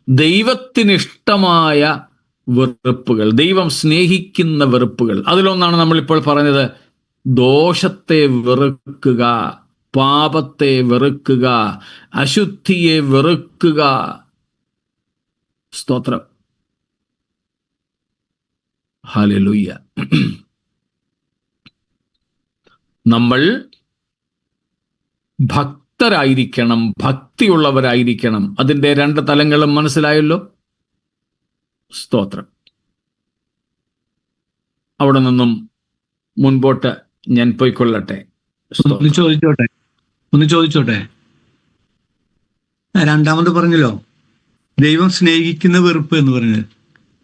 ദൈവത്തിന് ഇഷ്ടമായ വെറുപ്പുകൾ, ദൈവം സ്നേഹിക്കുന്ന വെറുപ്പുകൾ. അതിലൊന്നാണ് നമ്മളിപ്പോൾ പറഞ്ഞത്, ദോഷത്തെ വെറുക്കുക, പാപത്തെ വെറുക്കുക, അശുദ്ധിയെ വെറുക്കുക. സ്തോത്രം. ഹല്ലേലൂയ. നമ്മൾ ഭക്തരായിരിക്കണം, ഭക്തിയുള്ളവരായിരിക്കണം. അതിൻ്റെ രണ്ട് തലങ്ങളും മനസ്സിലായല്ലോ. സ്തോത്രം. അവിടെ നിന്നും മുൻപോട്ട് ഞാൻ പോയിക്കൊള്ളട്ടെ. ഒന്ന് ചോദിച്ചോട്ടെ. രണ്ടാമത് പറഞ്ഞല്ലോ ദൈവം സ്നേഹിക്കുന്ന വെറുപ്പ് എന്ന് പറഞ്ഞത്.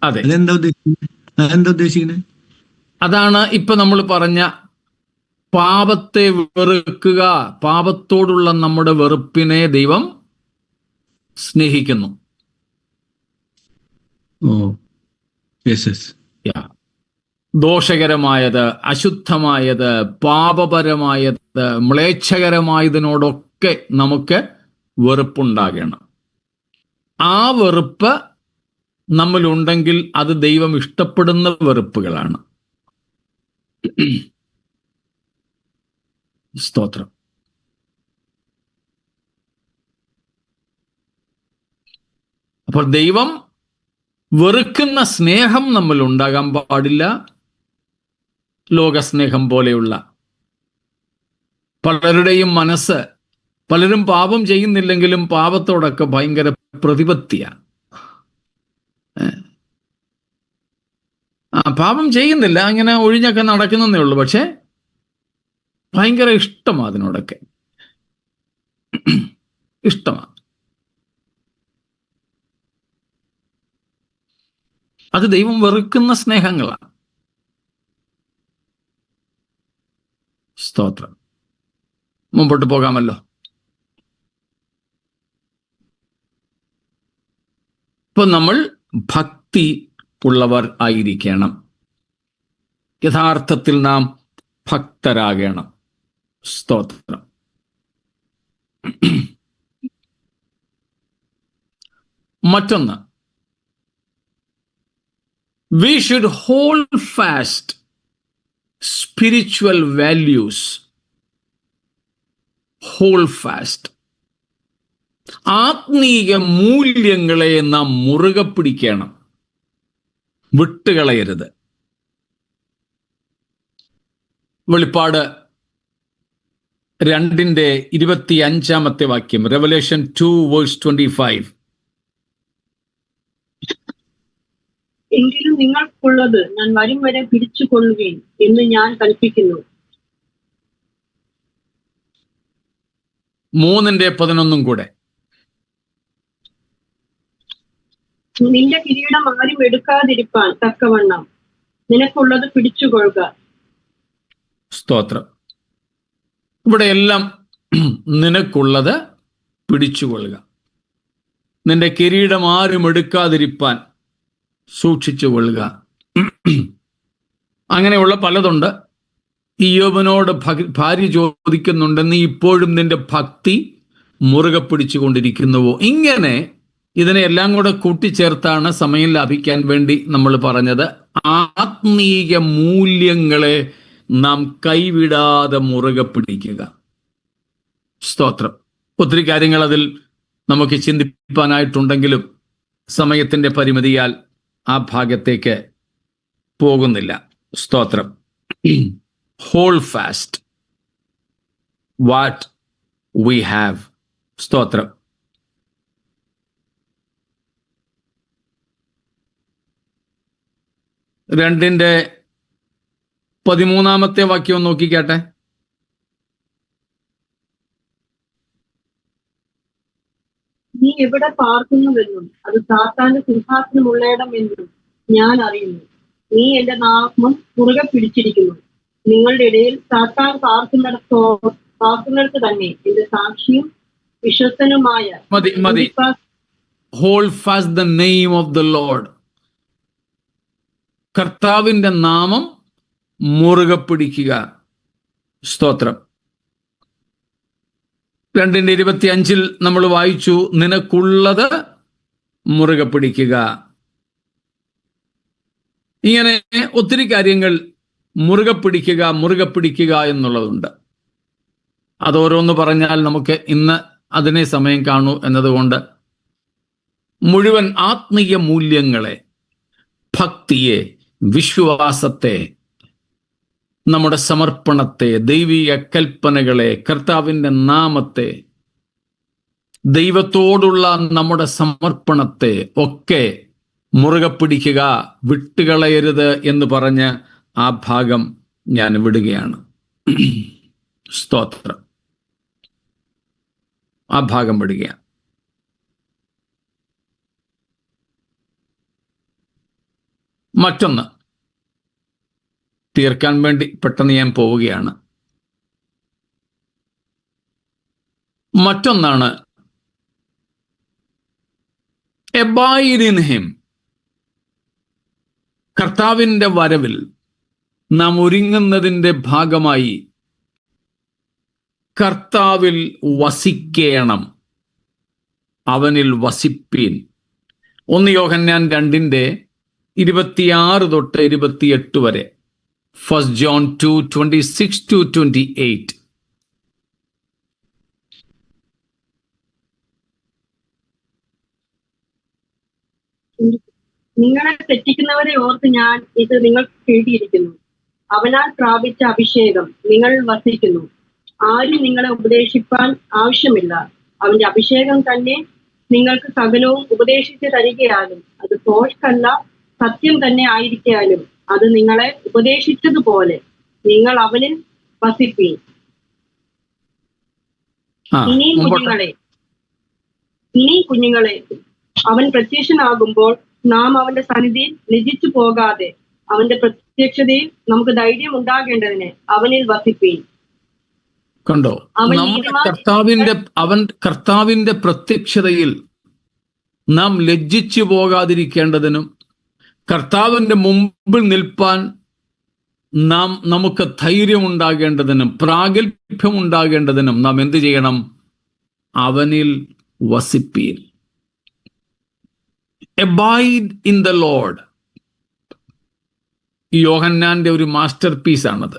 അതെ, അതെന്താ ഉദ്ദേശിക്കുന്നത്? അതാണ് ഇപ്പൊ നമ്മൾ പറഞ്ഞ പാപത്തെ വെറുക്കുക. പാപത്തോടുള്ള നമ്മുടെ വെറുപ്പിനെ ദൈവം സ്നേഹിക്കുന്നു. ദോഷകരമായത്, അശുദ്ധമായത്, പാപപരമായത്, മ്ലേച്ഛകരമായതിനോടൊക്കെ നമുക്ക് വെറുപ്പുണ്ടാകണം. ആ വെറുപ്പ് നമ്മളുണ്ടെങ്കിൽ അത് ദൈവം ഇഷ്ടപ്പെടുന്ന വെറുപ്പുകളാണ്. സ്തോത്രം. അപ്പോൾ ദൈവം വെറുക്കുന്ന സ്നേഹം നമ്മൾ ഉണ്ടാകാൻ പാടില്ല. ലോകസ്നേഹം പോലെയുള്ള പലരുടെയും മനസ്സ്, പലരും പാപം ചെയ്യുന്നില്ലെങ്കിലും പാപത്തോടൊക്കെ ഭയങ്കര പ്രതിപത്തിയാണ്. പാപം ചെയ്യുന്നില്ല, അങ്ങനെ ഒഴിഞ്ഞൊക്കെ നടക്കുന്നതേ ഉള്ളൂ, പക്ഷെ ഭയങ്കര ഇഷ്ടമാണ് അതിനോടൊക്കെ. ഇഷ്ടമാണ്. അത് ദൈവം വെറുക്കുന്ന സ്നേഹങ്ങളാണ്. സ്തോത്രം. മുമ്പോട്ട് പോകാമല്ലോ. ഇപ്പൊ നമ്മൾ ഭക്തി ഉള്ളവർ ആയിരിക്കണം. യഥാർത്ഥത്തിൽ നാം ഭക്തരാകണം. സ്തോത്രം. മറ്റൊന്ന്, we should hold fast spiritual values. Hold fast. ആത്മീയ മൂല്യങ്ങളെ നാം മുറുകെ പിടിക്കണം, വിട്ടുകളയരുത്. വെളിപ്പാട് 2:25 വാക്യം, Revelation 2:25. എങ്കിലും നിങ്ങൾക്കുള്ളത് ഞാൻ വരും വരെ പിടിച്ചുകൊള്ളുകയും എന്ന് ഞാൻ കൽപ്പിക്കുന്നു. 3:11 കൂടെ. നിന്റെ കിരീടം ആരും എടുക്കാതിരിപ്പാൻ തക്കവണ്ണം നിനക്കുള്ളത് പിടിച്ചുകൊള്ളുക. സ്തോത്രം. ഇവിടെ എല്ലാം നിനക്കുള്ളത് പിടിച്ചുകൊള്ളുക. നിന്റെ കിരീടം ആരും എടുക്കാതിരിപ്പാൻ സൂക്ഷിച്ചു കൊള്ളുക. അങ്ങനെയുള്ള പലതുണ്ട്. ഇയ്യോബിനോട് ഭാര്യ ചോദിക്കുന്നുണ്ട്, നീ ഇപ്പോഴും നിന്റെ ഭക്തി മുറുകെ പിടിച്ചുകൊണ്ടിരിക്കുന്നുവോ? ഇങ്ങനെ ഇതിനെ എല്ലാം കൂടെ കൂട്ടിച്ചേർത്താണ് സമയം ലാഭിക്കാൻ വേണ്ടി നമ്മൾ പറഞ്ഞത്, ആത്മീയ മൂല്യങ്ങളെ നാം കൈവിടാതെ മുറുകെ പിടിക്കുക. സ്തോത്രം. ഒത്തിരി കാര്യങ്ങൾ അതിൽ നമുക്ക് ചിന്തിപ്പാനായിട്ടുണ്ടെങ്കിലും സമയത്തിന്റെ പരിമിതിയാൽ ആ ഭാഗത്തേക്ക് പോകുന്നില്ല. സ്തോത്രം. Hold fast what we have. സ്തോത്രം. രണ്ടിന്റെ 13 വാക്യം നോക്കിക്കാട്ടെ. നീ എവിടെ പാർക്കുന്നുവെന്നും അത് സാത്താന്റെ സിംഹാസനമുള്ളയിടം എന്നും ഞാൻ അറിയുന്നു. നീ എന്റെ നാമം മുറുകെ പിടിച്ചിരിക്കുന്നു. നിങ്ങളുടെ ഇടയിൽ സാത്താൻ പാർക്കുന്നിടത്ത് തന്നെ എന്റെ സാക്ഷിയും വിശ്വസ്തനുമായ മതി. Hold fast the name of the Lord. കർത്താവിന്റെ നാമം മുറുകെ പിടിക്കുക. സ്തോത്രം. 2:25 നമ്മൾ വായിച്ചു, നിനക്കുള്ളത് മുറുകെ പിടിക്കുക. ഇങ്ങനെ ഒത്തിരി കാര്യങ്ങൾ മുറുകെ പിടിക്കുക എന്നുള്ളതുണ്ട്. അതോരോന്ന് പറഞ്ഞാൽ നമുക്ക് ഇന്ന് അതിനെ സമയം കാണൂ എന്നതുകൊണ്ട് മുഴുവൻ ആത്മീയ മൂല്യങ്ങളെ, ഭക്തിയെ, വിശ്വാസത്തെ, നമ്മുടെ സമർപ്പണത്തെ, ദൈവിക കൽപ്പനകളെ, കർത്താവിൻ്റെ നാമത്തെ, ദൈവത്തോടുള്ള നമ്മുടെ സമർപ്പണത്തെ ഒക്കെ മുറുകെ പിടിക്കുക, വിട്ടുകളയരുത് എന്ന് പറഞ്ഞ് ആ ഭാഗം ഞാൻ വിടുകയാണ്. സ്തോത്രം. ആ ഭാഗം വിടുകയാണ്. മറ്റൊന്ന് തീർക്കാൻ വേണ്ടി പെട്ടെന്ന് ഞാൻ പോവുകയാണ്. മറ്റൊന്നാണ് abide in him. കർത്താവിൻ്റെ വരവിൽ നാം ഒരുങ്ങുന്നതിൻ്റെ ഭാഗമായി കർത്താവിൽ വസിക്കണം, അവനിൽ വസിപ്പീൻ. 1 യോഹന്നാൻ 2:26 തൊട്ട് 28 വരെ. 1 John 2:26-28. നിങ്ങളെ തെറ്റിക്കുന്നവരെ ഓർത്ത് ഞാൻ ഇത് നിങ്ങൾക്ക് എഴുതിയിരിക്കുന്നു. അവനാൽ പ്രാപിച്ച അഭിഷേകം നിങ്ങൾ വസിക്കുന്നു. ആരും നിങ്ങളെ ഉപദേശിപ്പാൻ ആവശ്യമില്ല. അവന്റെ അഭിഷേകം തന്നെ നിങ്ങൾക്ക് സകലവും ഉപദേശിച്ച് തരികയാലും അത് ഭോഷ്കല്ല, സത്യം തന്നെ ആയിരിക്കാലും അത് നിങ്ങളെ ഉപദേശിച്ചതുപോലെ നിങ്ങൾ അവനിൽ വസിപ്പീൻ. ഇനി കുഞ്ഞുങ്ങളെ അവൻ പ്രത്യക്ഷനാകുമ്പോൾ നാം അവന്റെ സന്നിധിയിൽ ലജ്ജിച്ചു പോകാതെ അവന്റെ പ്രത്യക്ഷതയിൽ നമുക്ക് ധൈര്യം ഉണ്ടാകേണ്ടതിന് അവനിൽ വസിപ്പീൻ. കണ്ടോ, കർത്താവിന്റെ പ്രത്യക്ഷതയിൽ നാം ലജ്ജിച്ചു പോകാതിരിക്കേണ്ടതിനും കർത്താവിന്റെ മുമ്പിൽ നിൽപ്പാൻ നമുക്ക് ധൈര്യം ഉണ്ടാകേണ്ടതിനും പ്രാഗൽഭ്യം ഉണ്ടാകേണ്ടതിനും നാം എന്ത് ചെയ്യണം? അവനിൽ വസിപ്പീൻ. Abide in the Lord. യോഹന്നാന്റെ ഒരു മാസ്റ്റർ പീസാണത്.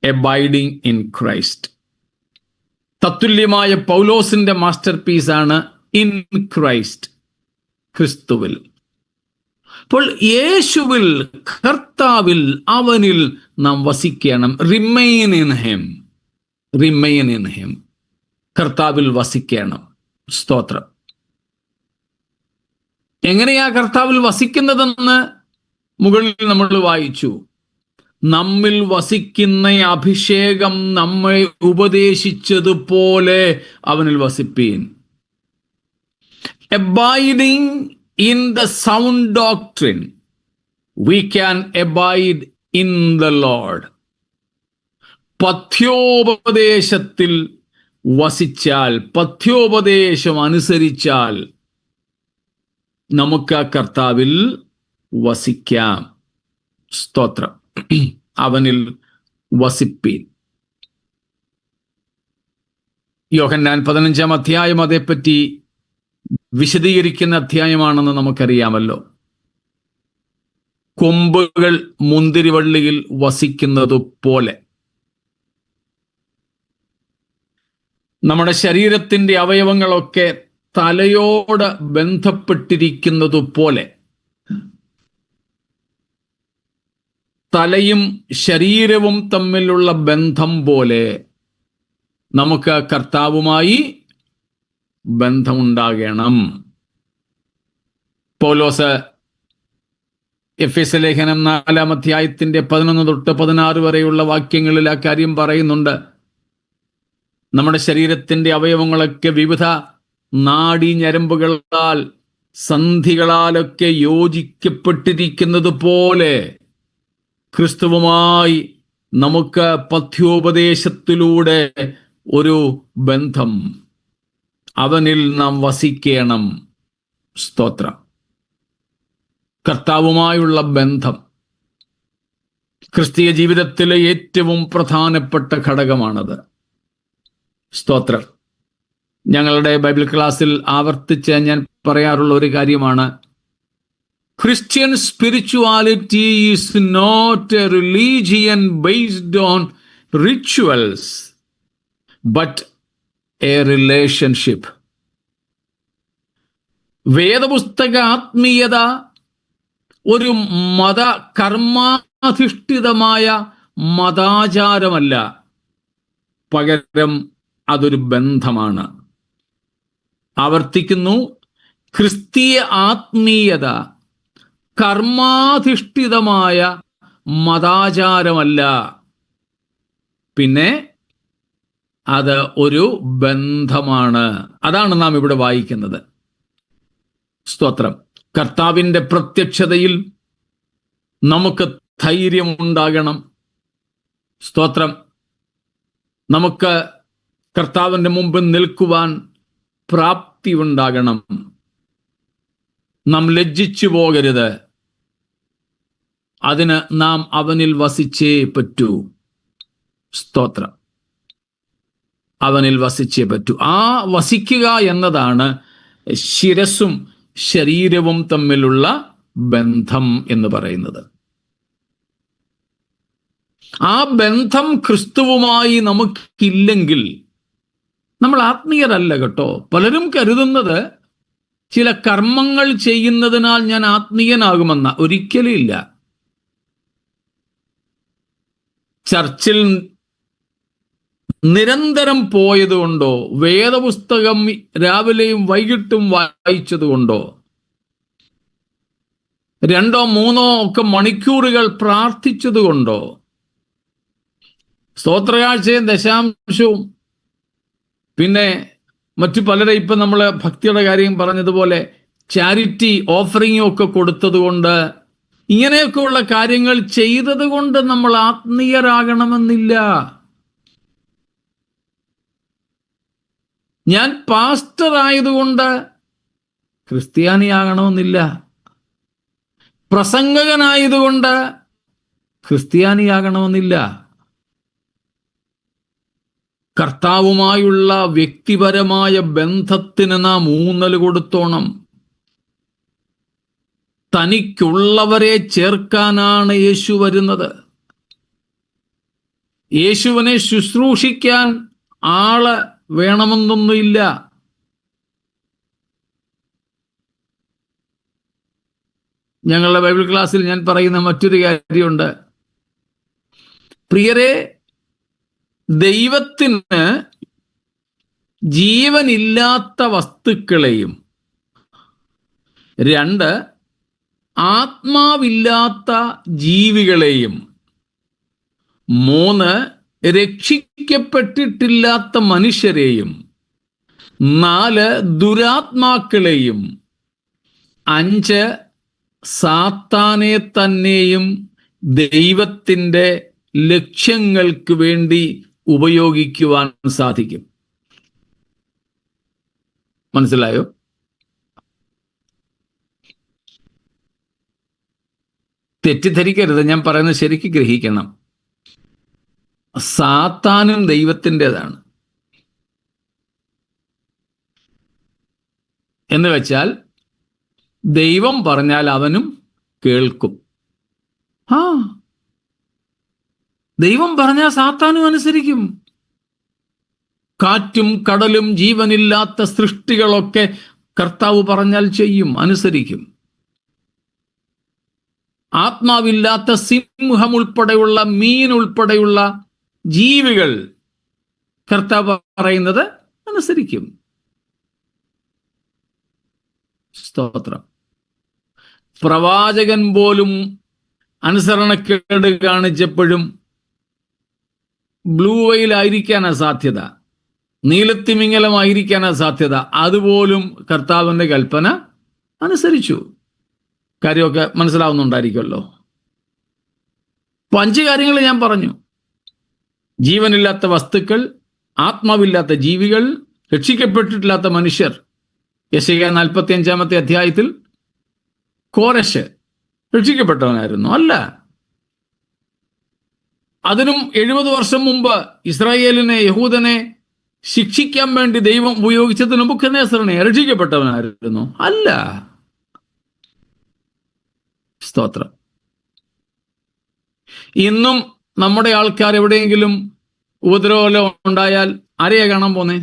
Abiding in Christ. തത്തുല്യമായ പൗലോസിന്റെ മാസ്റ്റർ പീസാണ് ഇൻ ക്രൈസ്റ്റ്, ക്രിസ്തുവിൽ. അപ്പോൾ യേശുവിൽ, കർത്താവിൽ, അവനിൽ നാം വസിക്കണം. Remain in him. കർത്താവിൽ വസിക്കണം. സ്തോത്രം. എങ്ങനെയാ കർത്താവിൽ വസിക്കുന്നതെന്ന് മുകളിൽ നമ്മൾ വായിച്ചു. നമ്മിൽ വസിക്കുന്ന അഭിഷേകം നമ്മെ ഉപദേശിച്ചതുപോലെ അവനിൽ വസിപ്പീൻ. Abiding in the sound doctrine, we can abide in the Lord. പഥ്യോപദേശത്തിൽ വസിച്ചാൽ, പഥ്യോപദേശം അനുസരിച്ചാൽ നമുക്ക് ആ കർത്താവിൽ വസിക്കാം. സ്തോത്രം. അവനിൽ വസിപ്പീൻ. യോഹന്നാൻ 15-ാം അധ്യായം അതേപ്പറ്റി വിശദീകരിക്കുന്ന അധ്യായമാണെന്ന് നമുക്കറിയാമല്ലോ. കൊമ്പുകൾ മുന്തിരിവള്ളിയിൽ വസിക്കുന്നത് പോലെ നമ്മുടെ ശരീരത്തിന്റെ അവയവങ്ങളൊക്കെ തലയോട് ബന്ധപ്പെട്ടിരിക്കുന്നത് പോലെ തലയും ശരീരവും തമ്മിലുള്ള ബന്ധം പോലെ നമുക്ക് കർത്താവുമായി ബന്ധമുണ്ടാകണം. പൗലോസ് എഫെസ്യ ലേഖനം 4-ാം അധ്യായത്തിന്റെ 11 തൊട്ട് 16 വരെയുള്ള വാക്യങ്ങളിൽ ആ കാര്യം പറയുന്നുണ്ട്. നമ്മുടെ ശരീരത്തിന്റെ അവയവങ്ങളൊക്കെ വിവിധ നാഡീഞരമ്പുകളാൽ സന്ധികളാലൊക്കെ യോജിക്കപ്പെട്ടിരിക്കുന്നത് പോലെ ക്രിസ്തുവുമായി നമുക്ക് പഥ്യോപദേശത്തിലൂടെ ഒരു ബന്ധം, അവനിൽ നാം വസിക്കണം. സ്തോത്രം. കർത്താവുമായുള്ള ബന്ധം ക്രിസ്തീയ ജീവിതത്തിലെ ഏറ്റവും പ്രധാനപ്പെട്ട ഘടകമാണത്. സ്തോത്രം. ഞങ്ങളുടെ ബൈബിൾ ക്ലാസ്സിൽ ആവർത്തിച്ച് ഞാൻ പറയാറുള്ള ഒരു കാര്യമാണ്, Christian spirituality is not a religion based on rituals but a relationship. വേദപുസ്തക ആത്മീയത ഒരു കർമാധിഷ്ഠിതമായ മതാചാരമല്ല, പകരം അതൊരു ബന്ധമാണ്. ആവർത്തിക്കുന്നു, ക്രിസ്തീയ ആത്മീയത കർമാധിഷ്ഠിതമായ മതാചാരമല്ല, പിന്നെ അത് ഒരു ബന്ധമാണ്. അതാണ് നാം ഇവിടെ വായിക്കുന്നത്. സ്തോത്രം. കർത്താവിൻ്റെ പ്രത്യക്ഷതയിൽ നമുക്ക് ധൈര്യമുണ്ടാകണം. സ്തോത്രം. നമുക്ക് കർത്താവിൻ്റെ മുമ്പിൽ നിൽക്കുവാൻ പ്രാപ്തി ഉണ്ടാകണം. നാം ലജ്ജിച്ചു പോകരുത്. അതിന് നാം അവനിൽ വസിച്ചേ പറ്റൂ. സ്തോത്രം. അവനിൽ വസിച്ചേ പറ്റൂ. ആ വസിക്കുക എന്നതാണ് ശിരസ്സും ശരീരവും തമ്മിലുള്ള ബന്ധം എന്ന് പറയുന്നത്. ആ ബന്ധം ക്രിസ്തുവുമായി നമുക്കില്ലെങ്കിൽ നമ്മൾ ആത്മീയരല്ല കേട്ടോ. പലരും കരുതുന്നത് ചില കർമ്മങ്ങൾ ചെയ്യുന്നതിനാൽ ഞാൻ ആത്മീയനാകുമെന്ന. ഒരിക്കലും ഇല്ല. ചർച്ചിൽ നിരന്തരം പോയതുകൊണ്ടോ, വേദപുസ്തകം രാവിലെയും വൈകിട്ടും വായിച്ചതുകൊണ്ടോ, 2-3 ഒക്കെ മണിക്കൂറുകൾ പ്രാർത്ഥിച്ചതുകൊണ്ടോ, സ്തോത്രയാഴ്ചയും ദശാംശവും പിന്നെ മറ്റു പലരെ ഇപ്പം നമ്മൾ ഭക്തിയുടെ കാര്യം പറഞ്ഞതുപോലെ ചാരിറ്റി ഓഫറിങ്ങും ഒക്കെ കൊടുത്തതുകൊണ്ട്, ഇങ്ങനെയൊക്കെയുള്ള കാര്യങ്ങൾ ചെയ്തത് കൊണ്ട് നമ്മൾ ആത്മീയരാകണമെന്നില്ല. ഞാൻ പാസ്റ്റർ ആയതുകൊണ്ട് ക്രിസ്ത്യാനിയാകണമെന്നില്ല. പ്രസംഗകനായതുകൊണ്ട് ക്രിസ്ത്യാനിയാകണമെന്നില്ല. കർത്താവുമായുള്ള വ്യക്തിപരമായ ബന്ധത്തിന് നാം ഊന്നൽ കൊടുത്തോണം. തനിക്കുള്ളവരെ ചേർക്കാനാണ് യേശു വരുന്നത്. യേശുവിനെ ശുശ്രൂഷിക്കാൻ ആള് വേണമെന്നൊന്നുമില്ല. ഞങ്ങളുടെ ബൈബിൾ ക്ലാസ്സിൽ ഞാൻ പറയുന്ന മറ്റൊരു കാര്യമുണ്ട്. പ്രിയരെ, ദൈവത്തിന് ജീവനില്ലാത്ത വസ്തുക്കളെയും, 2 ആത്മാവില്ലാത്ത ജീവികളെയും, 3 രക്ഷിക്കപ്പെട്ടിട്ടില്ലാത്ത മനുഷ്യരെയും, 4 ദുരാത്മാക്കളെയും, 5 സാത്താനെ തന്നെയും ദൈവത്തിൻ്റെ ലക്ഷ്യങ്ങൾക്ക് വേണ്ടി ഉപയോഗിക്കുവാൻ സാധിക്കും. മനസ്സിലായോ? തെറ്റിദ്ധരിക്കരുത്, ഞാൻ പറയുന്നത് ശരിക്ക് ഗ്രഹിക്കണം. സാത്താനും ദൈവത്തിൻ്റെതാണ്. എന്ന് വെച്ചാൽ ദൈവം പറഞ്ഞാൽ അവനും കേൾക്കും. ദൈവം പറഞ്ഞാൽ സാത്താനും അനുസരിക്കും. കാറ്റും കടലും ജീവനില്ലാത്ത സൃഷ്ടികളൊക്കെ കർത്താവ് പറഞ്ഞാൽ ചെയ്യും, അനുസരിക്കും. ആത്മാവില്ലാത്ത സിംഹം ഉൾപ്പെടെയുള്ള മീൻ ഉൾപ്പെടെയുള്ള ജീവികൾ കർത്താവ് പറയുന്നത് അനുസരിക്കും. സ്തോത്രം. പ്രവാചകൻ പോലും അനുസരണക്കേട് കാണിച്ചപ്പോഴും ബ്ലൂ വെയിലായിരിക്കാനാ സാധ്യത, നീലത്തിമിംഗലമായിരിക്കാനാ സാധ്യത, അതുപോലും കർത്താവിൻ്റെ കൽപ്പന അനുസരിച്ചു. കാര്യമൊക്കെ മനസ്സിലാവുന്നുണ്ടായിരിക്കുമല്ലോ. 5 കാര്യങ്ങൾ ഞാൻ പറഞ്ഞു. ജീവനില്ലാത്ത വസ്തുക്കൾ, ആത്മാവില്ലാത്ത ജീവികൾ, രക്ഷിക്കപ്പെട്ടിട്ടില്ലാത്ത മനുഷ്യർ. യെശയ്യാ 45-ാമത്തെ അധ്യായത്തിൽ കോരശ് രക്ഷിക്കപ്പെട്ടവനായിരുന്നു? അല്ല. അതിനും 70 വർഷം മുമ്പ് ഇസ്രായേലിനെ, യഹൂദനെ ശിക്ഷിക്കാൻ വേണ്ടി ദൈവം ഉപയോഗിച്ചത് നെബൂഖദ്നേസറിനെ രക്ഷിക്കപ്പെട്ടവനായിരുന്നു? അല്ല. സ്തോത്രം. ഇന്നും നമ്മുടെ ആൾക്കാർ എവിടെയെങ്കിലും ഉപദ്രവം ഉണ്ടായാൽ ആരെയാ കാണാൻ പോന്നേ?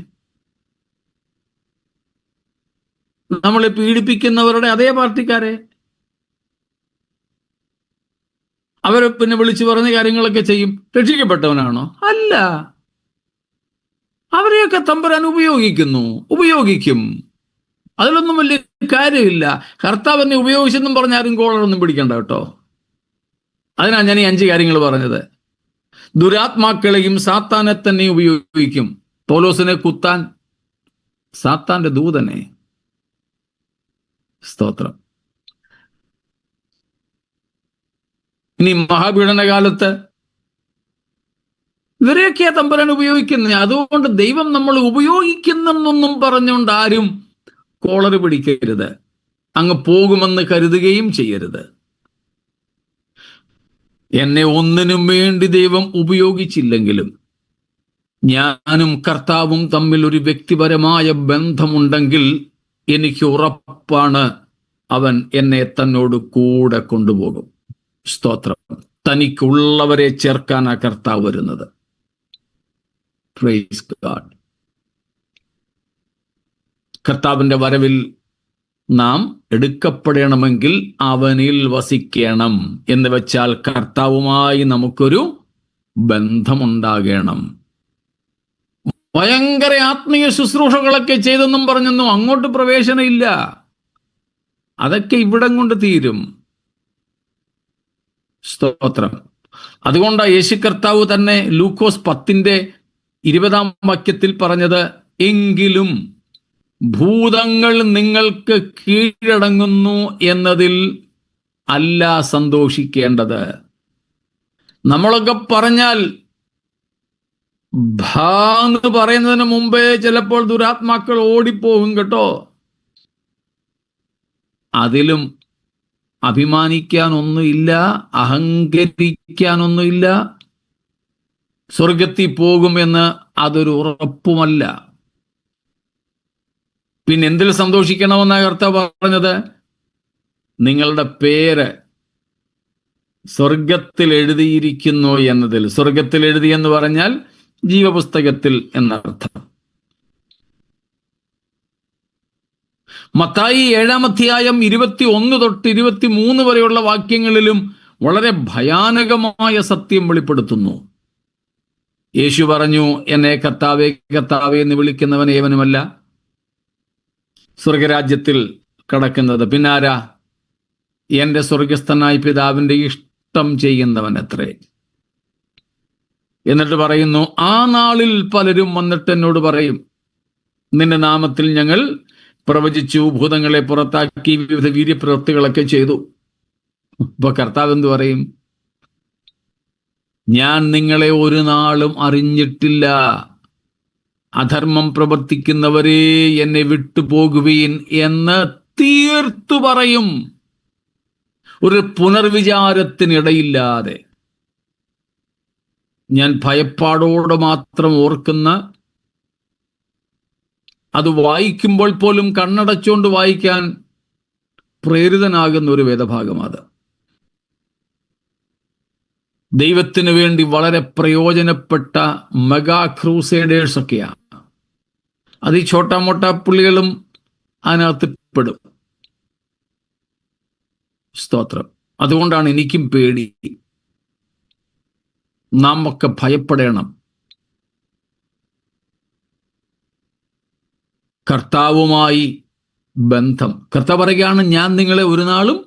നമ്മളെ പീഡിപ്പിക്കുന്നവരുടെ അതേ പാർട്ടിക്കാരെ. അവരെ പിന്നെ വിളിച്ചു പറഞ്ഞ കാര്യങ്ങളൊക്കെ ചെയ്യും. രക്ഷിക്കപ്പെട്ടവനാണോ? അല്ല. അവരെയൊക്കെ തമ്പുരാൻ ഉപയോഗിക്കും. അതിലൊന്നും വലിയ കാര്യമില്ല. കർത്താവ് എന്നെ ഉപയോഗിച്ചെന്നും പറഞ്ഞ ആരും കോളറൊന്നും പിടിക്കണ്ട കേട്ടോ. അതിനാണ് ഞാൻ ഈ 5 കാര്യങ്ങൾ പറഞ്ഞത്. ദുരാത്മാക്കളെയും സാത്താനെ തന്നെ ഉപയോഗിക്കും. പൗലോസിനെ കുത്താൻ സാത്താന്റെ ദൂതനെ. സ്തോത്രം. ഇനി മഹാപീഡന കാലത്ത് ഇവരെയൊക്കെയാ തമ്പുരാൻ ഉപയോഗിക്കുന്നത്. അതുകൊണ്ട് ദൈവം നമ്മൾ ഉപയോഗിക്കുന്നെന്നൊന്നും പറഞ്ഞുകൊണ്ട് ആരും കോളറ് പിടിക്കരുത്, അങ്ങ് പോകുമെന്ന് കരുതുകയും ചെയ്യരുത്. എന്നെ ഒന്നിനും വേണ്ടി ദൈവം ഉപയോഗിച്ചില്ലെങ്കിലും ഞാനും കർത്താവും തമ്മിൽ ഒരു വ്യക്തിപരമായ ബന്ധമുണ്ടെങ്കിൽ എനിക്ക് ഉറപ്പാണ് അവൻ എന്നെ തന്നോട് കൂടെ കൊണ്ടുപോകും. സ്തോത്രം. തനിക്കുള്ളവരെ ചേർക്കാനാ കർത്താവ് വരുന്നത്. Praise God. കർത്താവിന്റെ വരവിൽ നാം എടുക്കപ്പെടണമെങ്കിൽ അവനിൽ വസിക്കണം. എന്ന് വെച്ചാൽ കർത്താവുമായി നമുക്കൊരു ബന്ധമുണ്ടാകണം. ഭയങ്കര ആത്മീയ ശുശ്രൂഷകളൊക്കെ ചെയ്തെന്നും പറഞ്ഞൊന്നും അങ്ങോട്ട് പ്രവേശനം ഇല്ല. അതൊക്കെ ഇവിടം കൊണ്ട് തീരും. സ്തോത്രം. അതുകൊണ്ടാണ് യേശു കർത്താവ് തന്നെ ലൂക്കോസ് 10-ന്റെ 20-ാം പറഞ്ഞത്, എങ്കിലും ഭൂതങ്ങൾ നിങ്ങൾക്ക് കീഴടങ്ങുന്നു എന്നതിൽ അല്ല സന്തോഷിക്കേണ്ടത്. നമ്മളൊക്കെ പറഞ്ഞാൽ ഭാന്ന് പറയുന്നതിന് മുമ്പേ ചിലപ്പോൾ ദുരാത്മാക്കൾ ഓടിപ്പോകും കേട്ടോ. അതിലും അഭിമാനിക്കാനൊന്നുമില്ല, അഹങ്കരിക്കാനൊന്നുമില്ല. സ്വർഗത്തിൽ പോകുമെന്ന് അതൊരു ഉറപ്പുമല്ല. പിന്നെ എന്തിൽ സന്തോഷിക്കണമെന്നാണ് കർത്താവ് പറഞ്ഞത്? നിങ്ങളുടെ പേര് സ്വർഗത്തിൽ എഴുതിയിരിക്കുന്നു എന്നതിൽ. സ്വർഗത്തിൽ എഴുതി എന്ന് പറഞ്ഞാൽ ജീവപുസ്തകത്തിൽ എന്നർത്ഥം. മത്തായി 7-ാം അധ്യായം 21-23 വരെയുള്ള വാക്യങ്ങളിലും വളരെ ഭയാനകമായ സത്യം വെളിപ്പെടുത്തുന്നു. യേശു പറഞ്ഞു, എന്നെ കർത്താവേ കർത്താവേ എന്ന് വിളിക്കുന്നവൻ ഏവനുമല്ല സ്വർഗരാജ്യത്തിൽ കടക്കുന്നത്. പിന്നാരാ? എൻ്റെ സ്വർഗസ്ഥനായ പിതാവിൻ്റെ ഇഷ്ടം ചെയ്യുന്നവൻ അത്രേ. എന്നിട്ട് പറയുന്നു, ആ നാളിൽ പലരും വന്നിട്ട് എന്നോട് പറയും, നിന്റെ നാമത്തിൽ ഞങ്ങൾ പ്രവചിച്ചു, ഭൂതങ്ങളെ പുറത്താക്കി, വിവിധ വീര്യപ്രവൃത്തികളൊക്കെ ചെയ്തു. ഇപ്പൊ കർത്താവ് എന്തു പറയും? ഞാൻ നിങ്ങളെ ഒരു നാളും അറിഞ്ഞിട്ടില്ല. അധർമ്മം പ്രവർത്തിക്കുന്നവരെ എന്നെ വിട്ടുപോകുവീൻ എന്ന് തീർത്തു പറയും. ഒരു പുനർവിചാരത്തിനിടയില്ലാതെ ഞാൻ ഭയപ്പാടോടെ മാത്രം ഓർക്കുന്ന, അത് വായിക്കുമ്പോൾ പോലും കണ്ണടച്ചുകൊണ്ട് വായിക്കാൻ പ്രേരിതനാകുന്ന ഒരു വേദഭാഗം അത്. ദൈവത്തിന് വേണ്ടി വളരെ പ്രയോജനപ്പെട്ട മെഗാ ക്രൂസേഡേഴ്സ് ഒക്കെയാണ്. അത് ഈ ചോട്ടാമോട്ട പുള്ളികളും അതിനകത്ത് പെടും. സ്തോത്രം. അതുകൊണ്ടാണ് എനിക്കും പേടി. നാം ഒക്കെ ഭയപ്പെടണം. കർത്താവുമായി ബന്ധം. കർത്താവ് പറയുകയാണ്, ഞാൻ നിങ്ങളെ ഒരു നാളും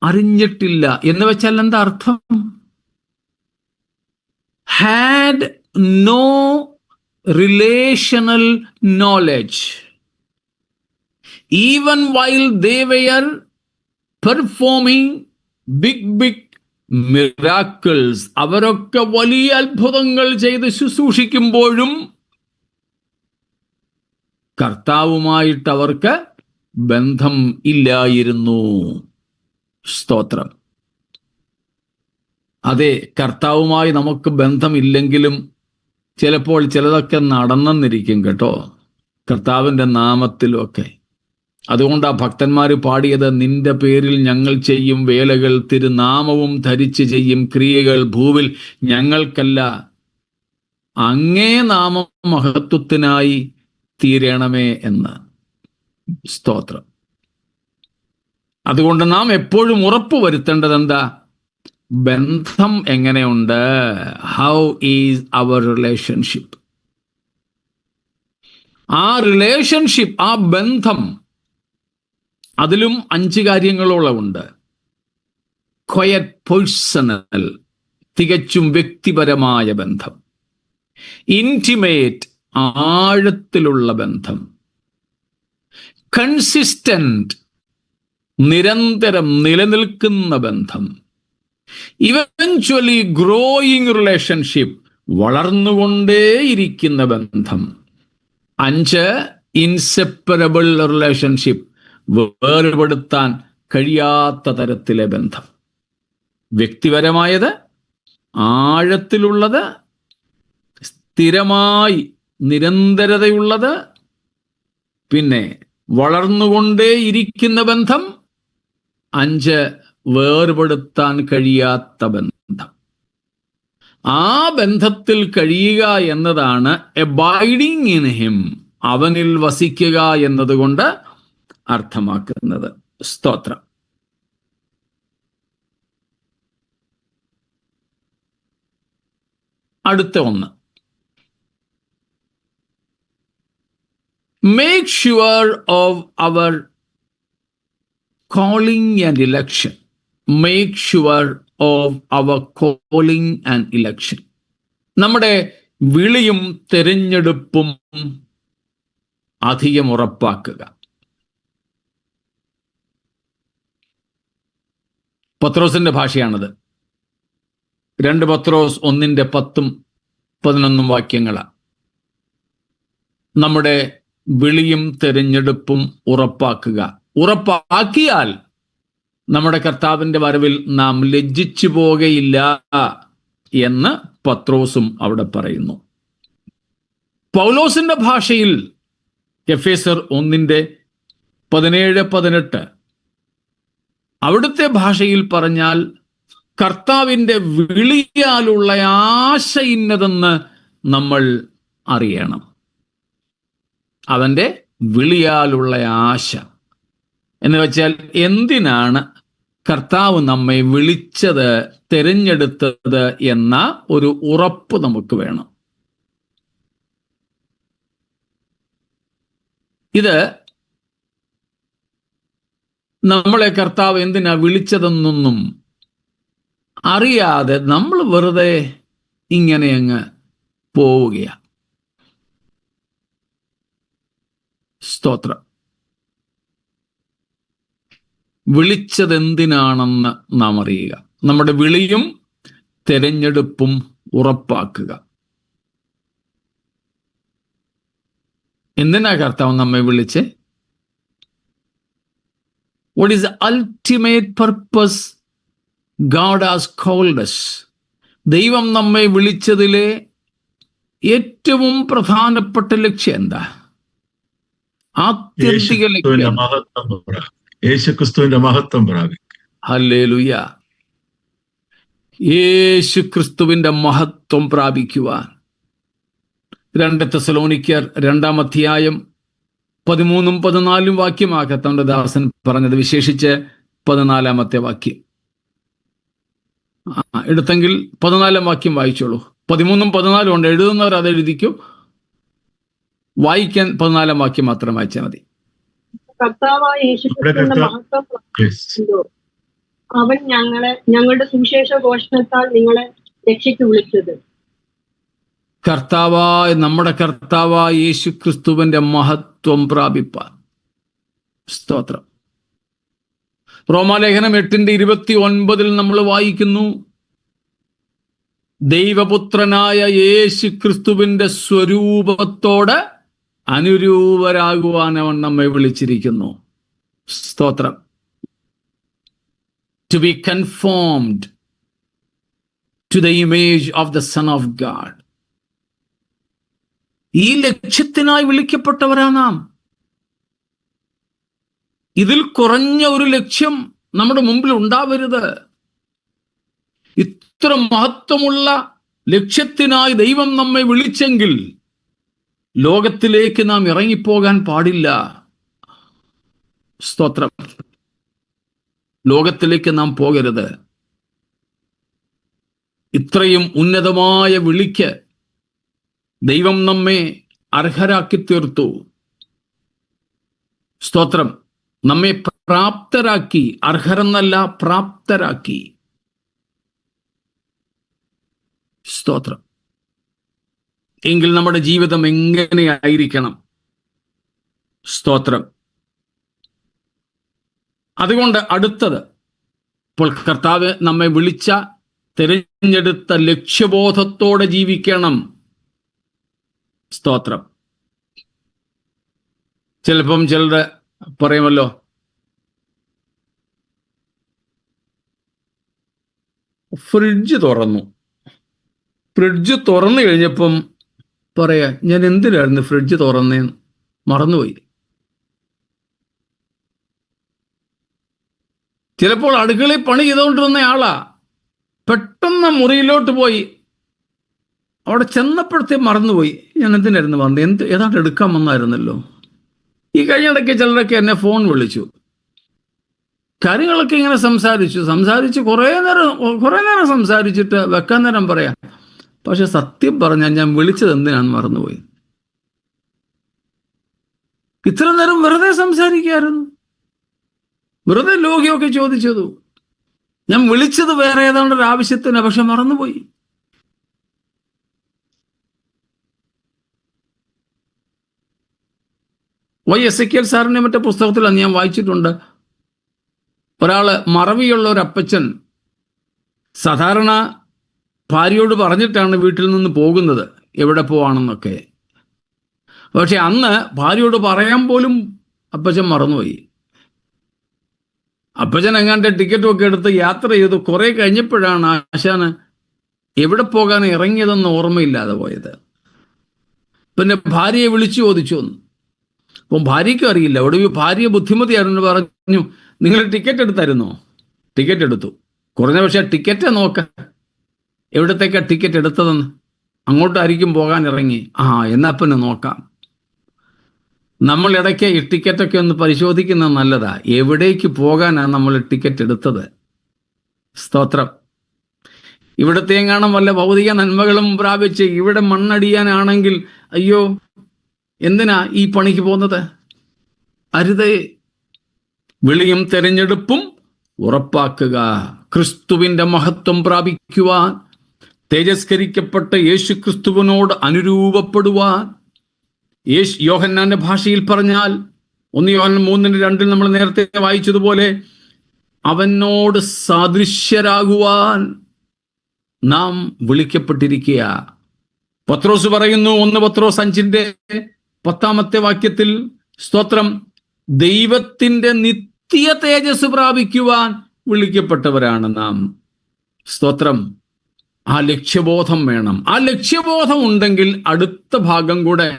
അറിഞ്ഞിട്ടില്ല എന്ന് വെച്ചാൽ എന്താ അർത്ഥം? had no relational knowledge even while they were performing big miracles. അവരൊക്കെ വലിയ അത്ഭുതങ്ങൾ ചെയ്ത് ശുശ്രൂഷിക്കുമ്പോഴും കർത്താവുമായിട്ട് അവർക്ക് ബന്ധം ഇല്ലായിരുന്നു. സ്തോത്രം. അതെ, കർത്താവുമായി നമുക്ക് ബന്ധമില്ലെങ്കിലും ചിലപ്പോൾ ചിലതൊക്കെ നടന്നെന്നിരിക്കും കേട്ടോ, കർത്താവിൻ്റെ നാമത്തിലൊക്കെ. അതുകൊണ്ടാ ഭക്തന്മാർ പാടിയത്, നിന്റെ പേരിൽ ഞങ്ങൾ ചെയ്യും വേലകൾ, തിരുനാമവും ധരിച്ച് ചെയ്യും ക്രിയകൾ, ഭൂവിൽ ഞങ്ങൾക്കല്ല അങ്ങേ നാമം മഹത്വത്തിനായി തീരണമേ എന്ന്. സ്തോത്രം. അതുകൊണ്ട് നാം എപ്പോഴും ഉറപ്പ് വരുത്തേണ്ടത് എന്താ? ബന്ധം എങ്ങനെയുണ്ട്? How is our relationship? ആ റിലേഷൻഷിപ്പ്, ആ ബന്ധം, അതിലും 5 കാര്യങ്ങളോളമുണ്ട്. ക്വയറ്റ് പേഴ്സണൽ, തികച്ചും വ്യക്തിപരമായ ബന്ധം. ഇന്റിമേറ്റ്, ആഴത്തിലുള്ള ബന്ധം. കൺസിസ്റ്റന്റ്, നിരന്തരം നിലനിൽക്കുന്ന ബന്ധം. ഇവൻച്വലി ഗ്രോയിങ് റിലേഷൻഷിപ്പ്, വളർന്നുകൊണ്ടേയിരിക്കുന്ന ബന്ധം. 5 ഇൻസെപ്പറബിൾ റിലേഷൻഷിപ്പ്, വേർപെടുത്താൻ കഴിയാത്ത തരത്തിലെ ബന്ധം. വ്യക്തിപരമായത്, ആഴത്തിലുള്ളത്, സ്ഥിരമായി നിരന്തരതയുള്ളത്, പിന്നെ വളർന്നുകൊണ്ടേയിരിക്കുന്ന ബന്ധം. 5 വേർപെടുത്താൻ കഴിയാത്ത ബന്ധം. ആ ബന്ധത്തിൽ കഴിയുക എന്നതാണ് എബൈഡിങ് ഇൻ ഹിം, അവനിൽ വസിക്കുക എന്നതുകൊണ്ട് അർത്ഥമാക്കുന്നത്. സ്തോത്രം. അടുത്ത ഒന്ന്, make sure of our calling and election. Make sure of our calling and election. നമ്മുടെ വിളിയും തെരഞ്ഞെടുപ്പും അധികം ഉറപ്പാക്കുക. പത്രോസിന്റെ ഭാഷയാണത്. 2 പത്രോസ് 1:10-11 വാക്യങ്ങളാണ്. നമ്മുടെ വിളിയും തെരഞ്ഞെടുപ്പും ഉറപ്പാക്കുക. ഉറപ്പാക്കിയാൽ നമ്മുടെ കർത്താവിൻ്റെ വരവിൽ നാം ലജ്ജിച്ചു പോകയില്ല എന്ന് പത്രോസും അവിടെ പറയുന്നു. പൗലോസിന്റെ ഭാഷയിൽ എഫേസർ 1:17-18, അവിടുത്തെ ഭാഷയിൽ പറഞ്ഞാൽ കർത്താവിൻ്റെ വിളിയാലുള്ള ആശ ഇന്നതെന്ന് നമ്മൾ അറിയണം. അവൻ്റെ വിളിയാലുള്ള ആശ എന്ന് വെച്ചാൽ എന്തിനാണ് കർത്താവ് നമ്മെ വിളിച്ചത്, തിരഞ്ഞെടുത്തത് എന്ന ഒരു ഉറപ്പ് നമുക്ക് വേണം. ഇത് നമ്മളെ കർത്താവ് എന്തിനാ വിളിച്ചതെന്നൊന്നും അറിയാതെ നമ്മൾ വെറുതെ ഇങ്ങനെ അങ്ങ് പോവുകയാണ്. സ്തോത്രം. വിളിച്ചതെന്തിനാണെന്ന് നാം അറിയുക. നമ്മുടെ വിളിയും തെരഞ്ഞെടുപ്പും ഉറപ്പാക്കുക. എന്തിനാ കർത്താവ് നമ്മെ വിളിച്ച്? What is the ultimate purpose God has called us? ദൈവം നമ്മെ വിളിച്ചതിലെ ഏറ്റവും പ്രധാനപ്പെട്ട ലക്ഷ്യം എന്താ? ആത്യന്തിക ലക്ഷ്യം. യേശുക്രിസ്തുവിന്റെ മഹത്വം പ്രാപിക്കുക. ഹല്ലേലൂയ. യേശുക്രിസ്തുവിന്റെ മഹത്വം പ്രാപിക്കുവാൻ. 2 തെസ്സലോനിക്കർ 2-ാം അധ്യായം 13-14 വാക്യമാകത്തന്റെ ദാസൻ പറഞ്ഞത്, വിശേഷിച്ച് 14-ാമത്തെ വാക്യം. എടുത്തെങ്കിൽ 14-ാം വാക്യം വായിച്ചോളൂ. 13-14 ഉണ്ട്, എഴുതുന്നവർ അത് എഴുതിക്കും. വായിക്കാൻ 14-ാം വാക്യം മാത്രം വായിച്ചാൽ മതി. കർത്താവായ യേശുക്രിസ്തുവിന്റെ മഹത്വം പ്രാപിക്കുമ്പോൾ അവൻ ഞങ്ങളുടെ സുവിശേഷ ഘോഷണത്താൽ നിങ്ങളെ രക്ഷയ്ക്ക് വിളിച്ചത്. നമ്മുടെ കർത്താവായ യേശുക്രിസ്തുവിന്റെ മഹത്വം പ്രാപിപ്പാൻ. സ്തോത്രം. റോമാലേഖനം 8:29 നമ്മൾ വായിക്കുന്നു, ദൈവപുത്രനായ യേശുക്രിസ്തുവിന്റെ സ്വരൂപത്തോട് അനുരൂപരാകുവാൻ അവൻ നമ്മെ വിളിച്ചിരിക്കുന്നു. സ്തോത്രം. To be conformed to the image of the Son of God. ഈ ലക്ഷ്യത്തിനായി വിളിക്കപ്പെട്ടവരാ നാം. ഇതിൽ കുറഞ്ഞ ഒരു ലക്ഷ്യം നമ്മുടെ മുമ്പിൽ ഉണ്ടാവരുത്. ഇത്ര മഹത്വമുള്ള ലക്ഷ്യത്തിനായി ദൈവം നമ്മെ വിളിച്ചെങ്കിൽ ലോകത്തിലേക്ക് നാം ഇറങ്ങിപ്പോകാൻ പാടില്ല. സ്തോത്രം. ലോകത്തിലേക്ക് നാം പോകരുത്. ഇത്രയും ഉന്നതമായ വിളിക്ക് ദൈവം നമ്മെ അർഹരാക്കി തീർത്തു. സ്തോത്രം. നമ്മെ പ്രാപ്തരാക്കി. അർഹരെന്നല്ല, പ്രാപ്തരാക്കി. സ്തോത്രം. എങ്കിൽ നമ്മുടെ ജീവിതം എങ്ങനെയായിരിക്കണം? സ്തോത്രം. അതുകൊണ്ട് അടുത്തത്, ഇപ്പോൾ കർത്താവ് നമ്മെ വിളിച്ച തിരഞ്ഞെടുത്ത ലക്ഷ്യബോധത്തോടെ ജീവിക്കണം. സ്തോത്രം. ചിലപ്പം ചിലര് പറയുമല്ലോ, ഫ്രിഡ്ജ് തുറന്നു കഴിഞ്ഞപ്പം പറയാ, ഞാൻ എന്തിനായിരുന്നു ഫ്രിഡ്ജ് തുറന്നേന്ന് മറന്നുപോയി. ചിലപ്പോൾ അടുക്കളയിൽ പണി ചെയ്തുകൊണ്ടിരുന്ന ആളാ പെട്ടെന്ന് മുറിയിലോട്ട് പോയി, അവിടെ ചെന്നപ്പോഴത്തേ മറന്നുപോയി, ഞാൻ എന്തിനായിരുന്നു വന്നത്, ഏതാണ്ട് എടുക്കാൻ വന്നായിരുന്നല്ലോ. ഈ കഴിഞ്ഞിടയ്ക്ക് ചിലരൊക്കെ എന്നെ ഫോൺ വിളിച്ചു, കാര്യങ്ങളൊക്കെ ഇങ്ങനെ സംസാരിച്ച് കുറേ നേരം സംസാരിച്ചിട്ട് വെക്കാൻ നേരം പറയാം, പക്ഷെ സത്യം പറഞ്ഞാൽ ഞാൻ വിളിച്ചത് എന്തിനാന്ന് മറന്നുപോയി. ഇത്ര നേരം വെറുതെ സംസാരിക്കായിരുന്നു, വെറുതെ ലോകിയൊക്കെ ചോദിച്ചതു, ഞാൻ വിളിച്ചത് വേറെ ഏതാണ്ട് ഒരു ആവശ്യത്തിന്, പക്ഷെ മറന്നുപോയി. എസെക്കിയേൽ സാറിന്റെ മറ്റേ പുസ്തകത്തിൽ അന്ന് ഞാൻ വായിച്ചിട്ടുണ്ട്, ഒരാള് മറവിയുള്ള ഒരു അപ്പച്ചൻ സാധാരണ ഭാര്യയോട് പറഞ്ഞിട്ടാണ് വീട്ടിൽ നിന്ന് പോകുന്നത് എവിടെ പോവാണെന്നൊക്കെ. പക്ഷെ അന്ന് ഭാര്യയോട് പറയാൻ പോലും അപ്പച്ചൻ മറന്നുപോയി. അപ്പച്ചൻ എങ്ങാണ്ട് ടിക്കറ്റും ഒക്കെ എടുത്ത് യാത്ര ചെയ്ത് കുറെ കഴിഞ്ഞപ്പോഴാണ് ആശാന് എവിടെ പോകാൻ ഇറങ്ങിയതെന്ന് ഓർമ്മയില്ലാതെ പോയത്. പിന്നെ ഭാര്യയെ വിളിച്ചു ചോദിച്ചു. അപ്പം ഭാര്യയ്ക്കും അറിയില്ല. അവിടെ ഭാര്യ ബുദ്ധിമതിയായിരുന്നു, പറഞ്ഞു, നിങ്ങൾ ടിക്കറ്റ് എടുത്തായിരുന്നോ? ടിക്കറ്റ് എടുത്തു. കുറഞ്ഞ പക്ഷേ ടിക്കറ്റ് നോക്ക, എവിടത്തേക്കാ ടിക്കറ്റ് എടുത്തതെന്ന്, അങ്ങോട്ടായിരിക്കും പോകാൻ ഇറങ്ങി. എന്നാ പിന്നെ നോക്കാം. നമ്മൾ ഇടയ്ക്ക് ഈ ടിക്കറ്റൊക്കെ ഒന്ന് പരിശോധിക്കുന്നത് നല്ലതാ. എവിടേക്ക് പോകാനാണ് നമ്മൾ ടിക്കറ്റ് എടുത്തത്? സ്തോത്രം. ഇവിടത്തെ എങ്ങാനും വല്ല ഭൗതിക നന്മകളും പ്രാപിച്ച് ഇവിടെ മണ്ണടിയാനാണെങ്കിൽ അയ്യോ എന്തിനാ ഈ പണിക്ക് പോകുന്നത്? അരുതേ. വിളിയും തെരഞ്ഞെടുപ്പും ഉറപ്പാക്കുക, ക്രിസ്തുവിന്റെ മഹത്വം പ്രാപിക്കുവാൻ, തേജസ്കരിക്കപ്പെട്ട യേശു ക്രിസ്തുവിനോട് അനുരൂപപ്പെടുവാൻ. യോഹന്നാന്റെ ഭാഷയിൽ പറഞ്ഞാൽ 1 യോഹന്നാൻ 3:2 നമ്മൾ നേരത്തെ വായിച്ചതുപോലെ അവനോട് സാദൃശ്യരാകുവാൻ നാം വിളിക്കപ്പെട്ടിരിക്കുക. പത്രോസ് പറയുന്നു, 1 പത്രോസ് 5:10 വാക്യത്തിൽ, സ്തോത്രം, ദൈവത്തിന്റെ നിത്യ തേജസ് പ്രാപിക്കുവാൻ വിളിക്കപ്പെട്ടവരാണ് നാം. സ്തോത്രം. ആ ലക്ഷ്യബോധം വേണം. ആ ലക്ഷ്യബോധം ഉണ്ടെങ്കിൽ അടുത്ത ഭാഗം കൂടെ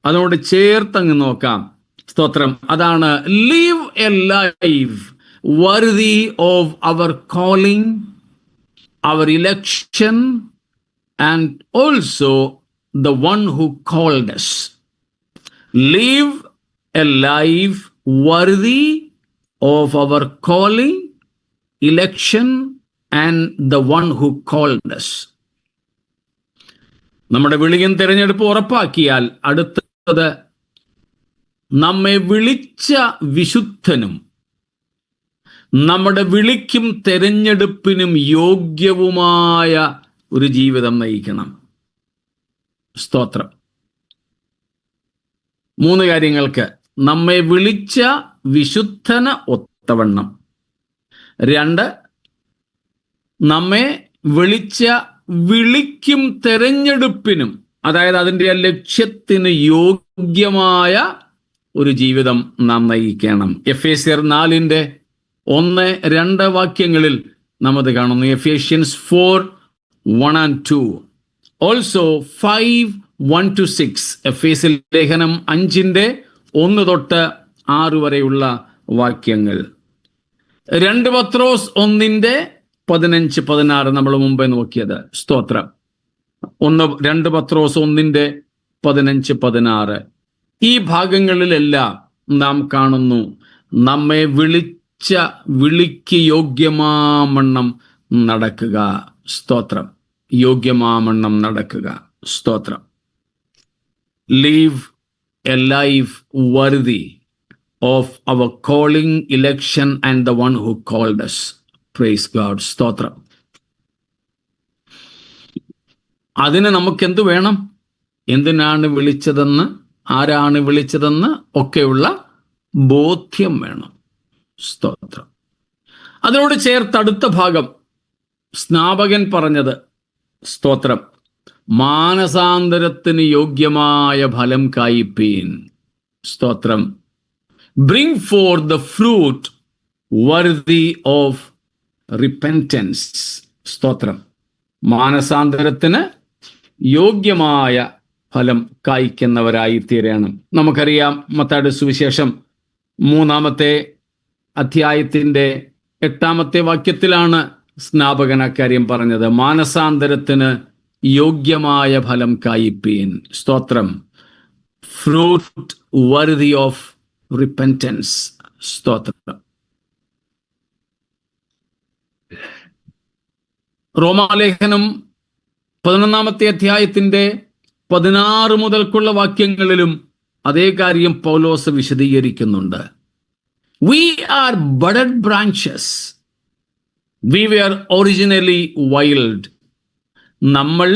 അതോട് ചേർത്തങ്ങ് നോക്കാം. സ്തോത്രം. അതാണ് live a life worthy of our calling, our election, and also the one who called us. Live a life worthy of our calling, election, and the one who called us. നമ്മുടെ വിളിയും തിരഞ്ഞെടുപ്പ് ഉറപ്പാക്കിയാൽ അടുത്തത് നമ്മെ വിളിച്ച വിശുദ്ധനും നമ്മുടെ വിളിക്കും തിരഞ്ഞെടുപ്പിനും യോഗ്യവുമായ ഒരു ജീവിതം നയിക്കണം. സ്തോത്രം. 3 കാര്യങ്ങൾക്ക്: നമ്മെ വിളിച്ച വിശുദ്ധന് ഒത്തവണ്ണം. 2, നമ്മെ വിളിച്ച വിളിക്കും തെരഞ്ഞെടുപ്പിനും, അതായത് അതിൻ്റെ ലക്ഷ്യത്തിന് യോഗ്യമായ ഒരു ജീവിതം നാം നയിക്കണം. എഫേസ്യർ 4:1-2 വാക്യങ്ങളിൽ നാം അത് കാണുന്നു. എഫേഷ്യൻസ് 4:1-2. ഓൾസോ 5:1-6. എഫേസ്യർ ലേഖനം 5:1-6 വരെയുള്ള വാക്യങ്ങൾ. 2 പത്രോസ് 1:15-16 നമ്മൾ മുമ്പേ നോക്കിയത്. സ്തോത്രം. 2 പത്രോസ് 1:15-16. ഈ ഭാഗങ്ങളിലെല്ലാം നാം കാണുന്നു നമ്മെ വിളിച്ച വിളിക്ക് യോഗ്യമാമണ്ണം നടക്കുക. സ്തോത്രം. യോഗ്യമാമണ്ണം നടക്കുക. സ്തോത്രം. Live a life worthy of our calling, election, and the one who called us. Praise God. സ്തോത്രം. അതിന് നമുക്കെന്ത് വേണം? എന്തിനാണ് വിളിച്ചതെന്ന്, ആരാണ് വിളിച്ചതെന്ന് ഒക്കെയുള്ള ബോധ്യം വേണം. സ്തോത്രം. അതിനോട് ചേർത്ത് അടുത്ത ഭാഗം സ്നാപകൻ പറഞ്ഞത്. സ്തോത്രം. മാനസാന്തരത്തിന് യോഗ്യമായ ഫലം കായ്പീൻ. സ്തോത്രം. Bring forth the fruit worthy of repentance. സ്തോത്രം. മാനസാന്തരത്തിന് യോഗ്യമായ ഫലം കായ്ക്കുന്നവരായി തീരണം. നമുക്കറിയാം, മത്തായിയുടെ സുവിശേഷം 3-ാമത്തെ വാക്യത്തിലാണ് സ്നാപകൻ അക്കാര്യം പറഞ്ഞത്. മാനസാന്തരത്തിന് യോഗ്യമായ ഫലം കായ്പീൻ. സ്തോത്രം. Fruit worthy of repentance. സ്തോത്രം. റോമാലേഖനം 11-ാം മുതൽക്കുള്ള വാക്യങ്ങളിലും അതേ കാര്യം പൗലോസ് വിശദീകരിക്കുന്നുണ്ട്. We are budded branches. We were originally wild. നമ്മൾ,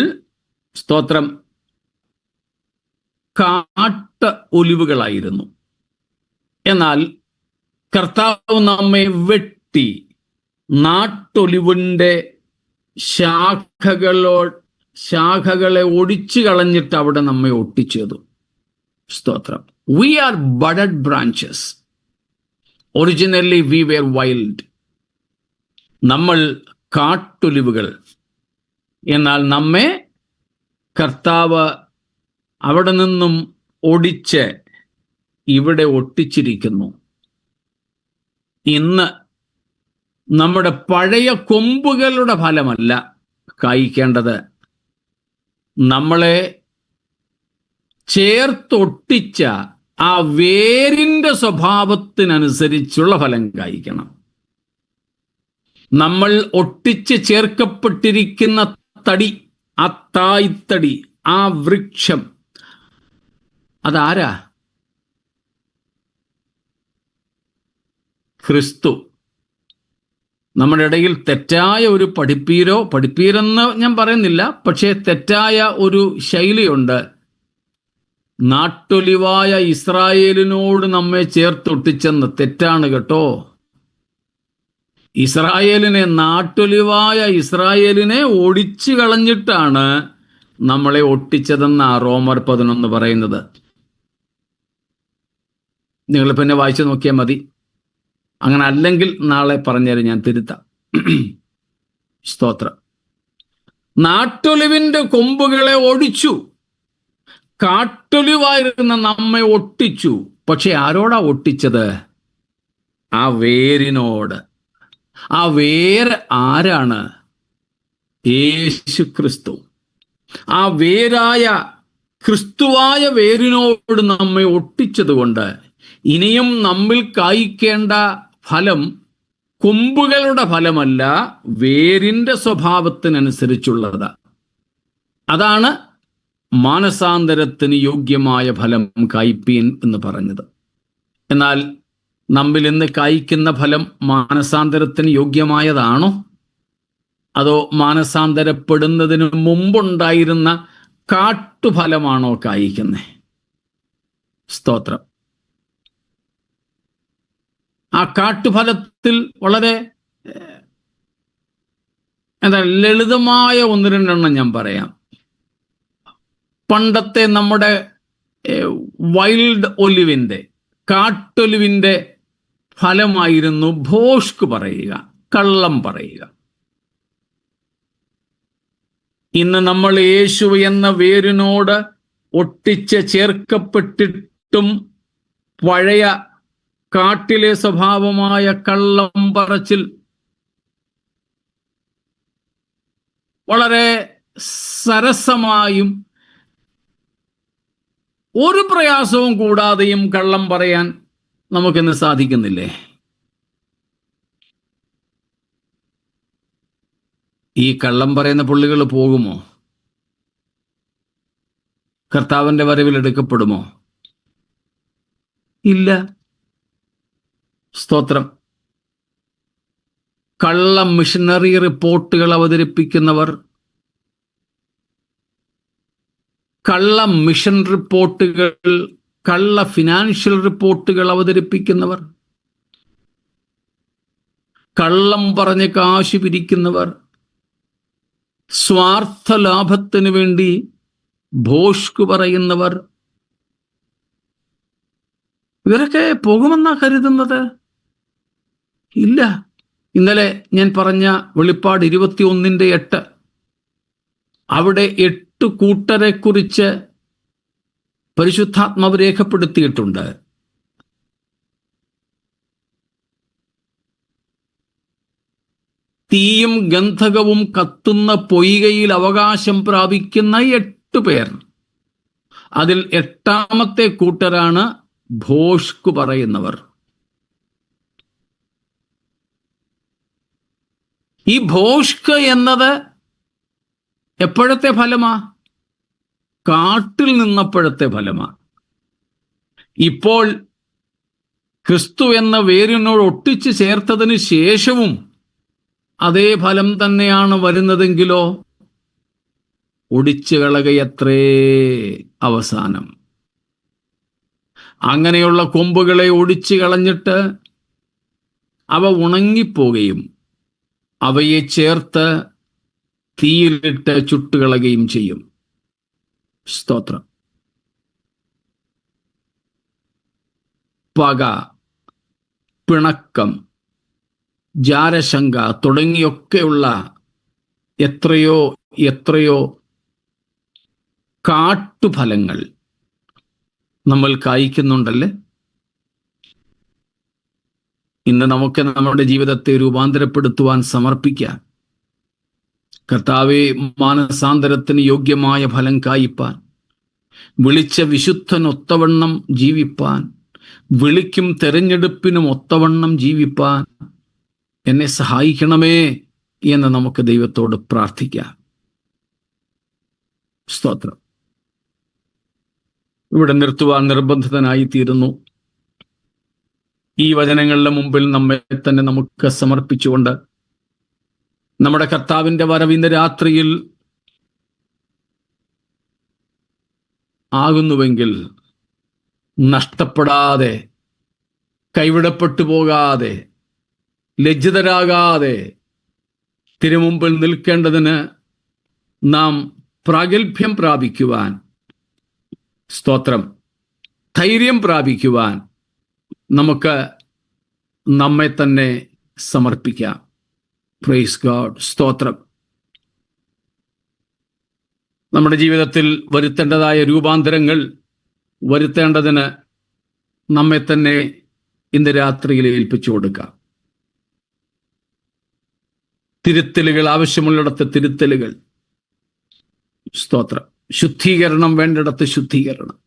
സ്തോത്രം, കാട്ട് ഒലിവുകളായിരുന്നു. എന്നാൽ കർത്താവ് നമ്മെ വെട്ടി നാട്ടൊലിവിൻ്റെ ശാഖകളെ ഒടിച്ചു കളഞ്ഞിട്ട് അവിടെ നമ്മെ ഒട്ടിച്ചതു. സ്തോത്രം. We are budded branches. Originally we were wild. നമ്മൾ കാട്ടൊലിവുകൾ. എന്നാൽ നമ്മെ കർത്താവ് അവിടെ നിന്നും ഒടിച്ച് ഇവിടെ ഒട്ടിച്ചിരിക്കുന്നു. ഇന്ന് നമ്മുടെ പഴയ കൊമ്പുകളുടെ ഫലമല്ല കായ്ക്കേണ്ടത്, നമ്മളെ ചേർത്തൊട്ടിച്ച ആ വേരിൻ്റെ സ്വഭാവത്തിനനുസരിച്ചുള്ള ഫലം കായ്ക്കണം. നമ്മൾ ഒട്ടിച്ച് ചേർക്കപ്പെട്ടിരിക്കുന്ന തടി, ആ തായ്തടി, ആ വൃക്ഷം, അതാരാ? ക്രിസ്തു. നമ്മുടെ ഇടയിൽ തെറ്റായ ഒരു പഠിപ്പീരെന്ന് ഞാൻ പറയുന്നില്ല, പക്ഷേ തെറ്റായ ഒരു ശൈലിയുണ്ട്. നാട്ടൊലിവായ ഇസ്രായേലിനോട് നമ്മെ ചേർത്തൊട്ടിച്ചെന്ന്. തെറ്റാണ് കേട്ടോ. നാട്ടൊലിവായ ഇസ്രായേലിനെ ഒടിച്ചു കളഞ്ഞിട്ടാണ് നമ്മളെ ഒട്ടിച്ചതെന്ന് റോമർ 11 പറയുന്നത്. നിങ്ങൾ പിന്നെ വായിച്ചു നോക്കിയാൽ മതി. അങ്ങനെ അല്ലെങ്കിൽ നാളെ പറഞ്ഞുതരും, ഞാൻ തിരുത്താം. സ്തോത്രം. നാട്ടൊലിവിന്റെ കൊമ്പുകളെ ഒടിച്ചു, കാട്ടൊലിവായിരുന്ന നമ്മെ ഒട്ടിച്ചു. പക്ഷെ ആരോടാ ഒട്ടിച്ചത്? ആ വേരിനോട്. ആ വേര് ആരാണ്? യേശു ക്രിസ്തു. ആ വേരായ ക്രിസ്തുവായ വേരിനോട് നമ്മെ ഒട്ടിച്ചതുകൊണ്ട് ഇനിയും നമ്മിൽ കായ്ക്കേണ്ട ഫലം കൊമ്പുകളുടെ ഫലമല്ല, വേരിന്റെ സ്വഭാവത്തിനനുസരിച്ചുള്ളത്. അതാണ് മാനസാന്തരത്തിന് യോഗ്യമായ ഫലം കായ്പീൻ എന്ന് പറഞ്ഞത്. എന്നാൽ നമ്മിൽ ഇന്ന് കായ്ക്കുന്ന ഫലം മാനസാന്തരത്തിന് യോഗ്യമായതാണോ? അതോ മാനസാന്തരപ്പെടുന്നതിന് മുമ്പുണ്ടായിരുന്ന കാട്ടുഫലമാണോ കായ്ക്കുന്നത്? സ്തോത്രം. ആ കാട്ടുഫലത്തിൽ വളരെ ലളിതമായ ഒന്ന് രണ്ടെണ്ണം ഞാൻ പറയാം. പണ്ടത്തെ നമ്മുടെ വൈൽഡ് ഒലിവിൻ്റെ, കാട്ടൊലിവിൻ്റെ ഫലമായിരുന്നു ഭോഷ്ക് പറയുക, കള്ളം പറയുക. ഇന്ന് നമ്മൾ യേശു എന്ന വേരിനോട് ഒട്ടിച്ച് ചേർക്കപ്പെട്ടിട്ടും പഴയ കാട്ടിലെ സ്വഭാവമായ കള്ളം പറച്ചിൽ വളരെ സരസമായും ഒരു പ്രയാസവും കൂടാതെയും കള്ളം പറയാൻ നമുക്കിന്ന് സാധിക്കുന്നില്ലേ? ഈ കള്ളം പറയുന്ന പുള്ളികൾ പോകുമോ? കർത്താവിന്റെ വരവിൽ എടുക്കപ്പെടുമോ? ഇല്ല. സ്തോത്രം. കള്ള മിഷനറി റിപ്പോർട്ടുകൾ അവതരിപ്പിക്കുന്നവർ, കള്ള മിഷൻ റിപ്പോർട്ടുകൾ, കള്ള ഫിനാൻഷ്യൽ റിപ്പോർട്ടുകൾ അവതരിപ്പിക്കുന്നവർ, കള്ളം പറഞ്ഞ് കാശ് പിരിക്കുന്നവർ, സ്വാർത്ഥ ലാഭത്തിന് വേണ്ടി ഭോഷ്ക് പറയുന്നവർ, ഇവരൊക്കെ പോകുമെന്നാ കരുതുന്നത്? ഇല്ല. ഇന്നലെ ഞാൻ പറഞ്ഞ വെളിപ്പാട് 21:8, അവിടെ 8 കൂട്ടരെ കുറിച്ച് പരിശുദ്ധാത്മാവ് രേഖപ്പെടുത്തിയിട്ടുണ്ട്. തീയും ഗന്ധകവും കത്തുന്ന പൊയ്കയിൽ അവകാശം പ്രാപിക്കുന്ന 8 പേർ. അതിൽ 8ാമത്തെ കൂട്ടരാണ് ഭോഷ്ക് പറയുന്നവർ. ഈ ഭോഷ്ക് എന്നത് എപ്പോഴത്തെ ഫലമാ? കാട്ടിൽ നിന്നപ്പോഴത്തെ ഫലമാ. ഇപ്പോൾ ക്രിസ്തു എന്ന വേരിനോട് ഒട്ടിച്ചു ചേർത്തതിന് ശേഷവും അതേ ഫലം തന്നെയാണ് വരുന്നതെങ്കിലോ ഒടിച്ചു കളകയത്രേ അവസാനം. അങ്ങനെയുള്ള കൊമ്പുകളെ ഒടിച്ചു കളഞ്ഞിട്ട് അവ ഉണങ്ങിപ്പോകുകയും അവയെ ചേർത്ത് തീയിലിട്ട് ചുട്ടുകളയുകയും ചെയ്യും. സ്തോത്രം. പക, പിണക്കം, ജാരശങ്ക തുടങ്ങിയൊക്കെയുള്ള എത്രയോ എത്രയോ കാട്ടുഫലങ്ങൾ നമ്മൾ കായ്ക്കുന്നുണ്ടല്ലേ? ഇന്ന് നമുക്ക് നമ്മുടെ ജീവിതത്തെ രൂപാന്തരപ്പെടുത്തുവാൻ സമർപ്പിക്കാം. കർത്താവേ, മാനസാന്തരത്തിന് യോഗ്യമായ ഫലം കായ്പാൻ, വിളിച്ച വിശുദ്ധനൊത്തവണ്ണം ജീവിപ്പാൻ, വിളിക്കും തെരഞ്ഞെടുപ്പിനും ഒത്തവണ്ണം ജീവിപ്പാൻ എന്നെ സഹായിക്കണമേ എന്ന് നമുക്ക് ദൈവത്തോട് പ്രാർത്ഥിക്കാം. സ്തോത്രം. ഇവിടെ നിർത്തുവാൻ നിർബന്ധിതനായി തീരുന്നു. ഈ വചനങ്ങളുടെ മുമ്പിൽ നമ്മെ തന്നെ നമുക്ക് സമർപ്പിച്ചുകൊണ്ട് നമ്മുടെ കർത്താവിൻ്റെ വരവ് ഇന്ന് രാത്രിയിൽ ആകുന്നുവെങ്കിൽ നഷ്ടപ്പെടാതെ, കൈവിടപ്പെട്ടു പോകാതെ, ലജ്ജിതരാകാതെ തിരുമുമ്പിൽ നിൽക്കേണ്ടതിന് നാം പ്രാഗൽഭ്യം പ്രാപിക്കുവാൻ, സ്തോത്രം, ധൈര്യം പ്രാപിക്കുവാൻ നമുക്ക് നമ്മെ തന്നെ സമർപ്പിക്കാം. Praise God. സ്തോത്രം. നമ്മുടെ ജീവിതത്തിൽ വരുത്തേണ്ടതായ രൂപാന്തരങ്ങൾ വരുത്തേണ്ടതിന് നമ്മെ തന്നെ ഇന്ന് രാത്രിയിൽ ഏൽപ്പിച്ചു കൊടുക്കാം. തിരുത്തലുകൾ ആവശ്യമുള്ളിടത്ത് തിരുത്തലുകൾ. സ്തോത്രം. ശുദ്ധീകരണം വേണ്ടിടത്ത് ശുദ്ധീകരണം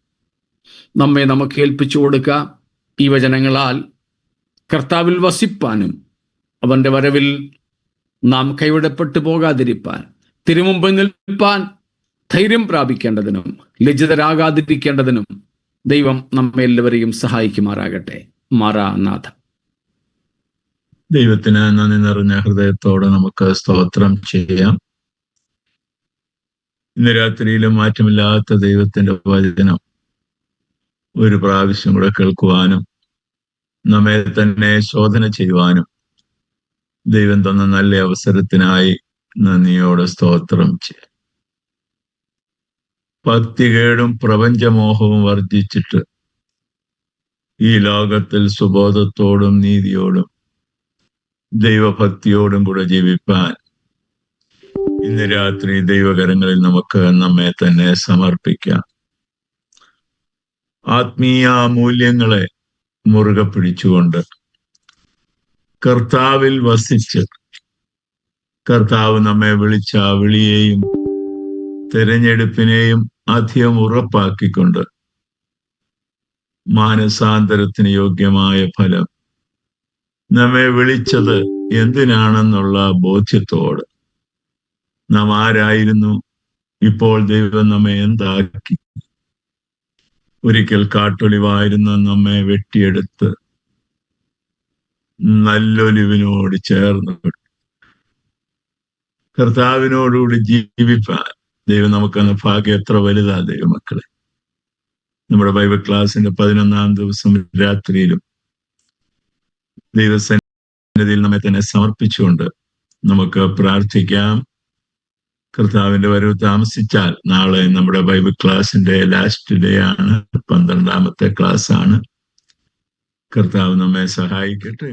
നമ്മെ നമുക്ക് ഏൽപ്പിച്ചു കൊടുക്കാം. ഈ വചനങ്ങളാൽ കർത്താവിൽ വസിപ്പാനും അവന്റെ വരവിൽ നാം കൈവിടപ്പെട്ടു പോകാതിരിപ്പാൻ, തിരുമുമ്പിൽ നിൽപ്പാൻ ധൈര്യം പ്രാപിക്കേണ്ടതിനും ലജ്ജിതരാകാതിരിക്കേണ്ടതിനും ദൈവം നമ്മെ എല്ലാവരെയും സഹായിക്കുമാറാകട്ടെ. മാറാനാഥ. ദൈവത്തിന് നന്ദി നിറഞ്ഞ ഹൃദയത്തോടെ നമുക്ക് സ്തോത്രം ചെയ്യാം. ഇന്ന് രാത്രിയിലും മാറ്റമില്ലാത്ത ദൈവത്തിന്റെ വചനം ഒരു പ്രാവശ്യം കൂടെ കേൾക്കുവാനും നമ്മെ തന്നെ ശോധന ചെയ്യുവാനും ദൈവം തന്ന നല്ല അവസരത്തിനായി നന്ദിയോടെ സ്തോത്രം ചെയ്യാം. ഭക്തികേടും പ്രപഞ്ചമോഹവും വർജിച്ചിട്ട് ഈ ലോകത്തിൽ സുബോധത്തോടും നീതിയോടും ദൈവഭക്തിയോടും കൂടെ ജീവിപ്പാൻ ഇന്ന് രാത്രി ദൈവകരങ്ങളിൽ നമുക്ക് നമ്മെ തന്നെ സമർപ്പിക്കാം. ആത്മീയ മൂല്യങ്ങളെ മുറുകെ പിടിച്ചുകൊണ്ട് കർത്താവിൽ വസിച്ച് കർത്താവ് നമ്മെ വിളിച്ച വിളിയെയും തെരഞ്ഞെടുപ്പിനെയും അധികം ഉറപ്പാക്കിക്കൊണ്ട് മാനസാന്തരത്തിന് യോഗ്യമായ ഫലം നമ്മെ വിളിച്ചത് എന്തിനാണെന്നുള്ള ബോധ്യത്തോട് നാം ആരായിരുന്നു, ഇപ്പോൾ ദൈവം നമ്മെ എന്താക്കി, ഒരിക്കൽ കാട്ടൊലിവായിരുന്ന നമ്മെ വെട്ടിയെടുത്ത് നല്ലൊലിവിനോട് ചേർന്ന് കർത്താവിനോടുകൂടി ജീവിപ്പാൻ ദൈവം നമുക്കെന്ന ഭാഗ്യം എത്ര വലുതാ ദൈവമക്കളെ. നമ്മുടെ ബൈബിൾ ക്ലാസിന്റെ 11ാം ദിവസം രാത്രിയിലും ദൈവസന്നിധിയിൽ നമ്മെ തന്നെ സമർപ്പിച്ചുകൊണ്ട് നമുക്ക് പ്രാർത്ഥിക്കാം. കർത്താവിന്റെ വരവ് താമസിച്ചാൽ നാളെ നമ്മുടെ ബൈബിൾ ക്ലാസിന്റെ ലാസ്റ്റ് ഡേ ആണ്, 12ാമത്തെ ക്ലാസ് ആണ്. കർത്താവ് നമ്മെ സഹായിക്കട്ടെ.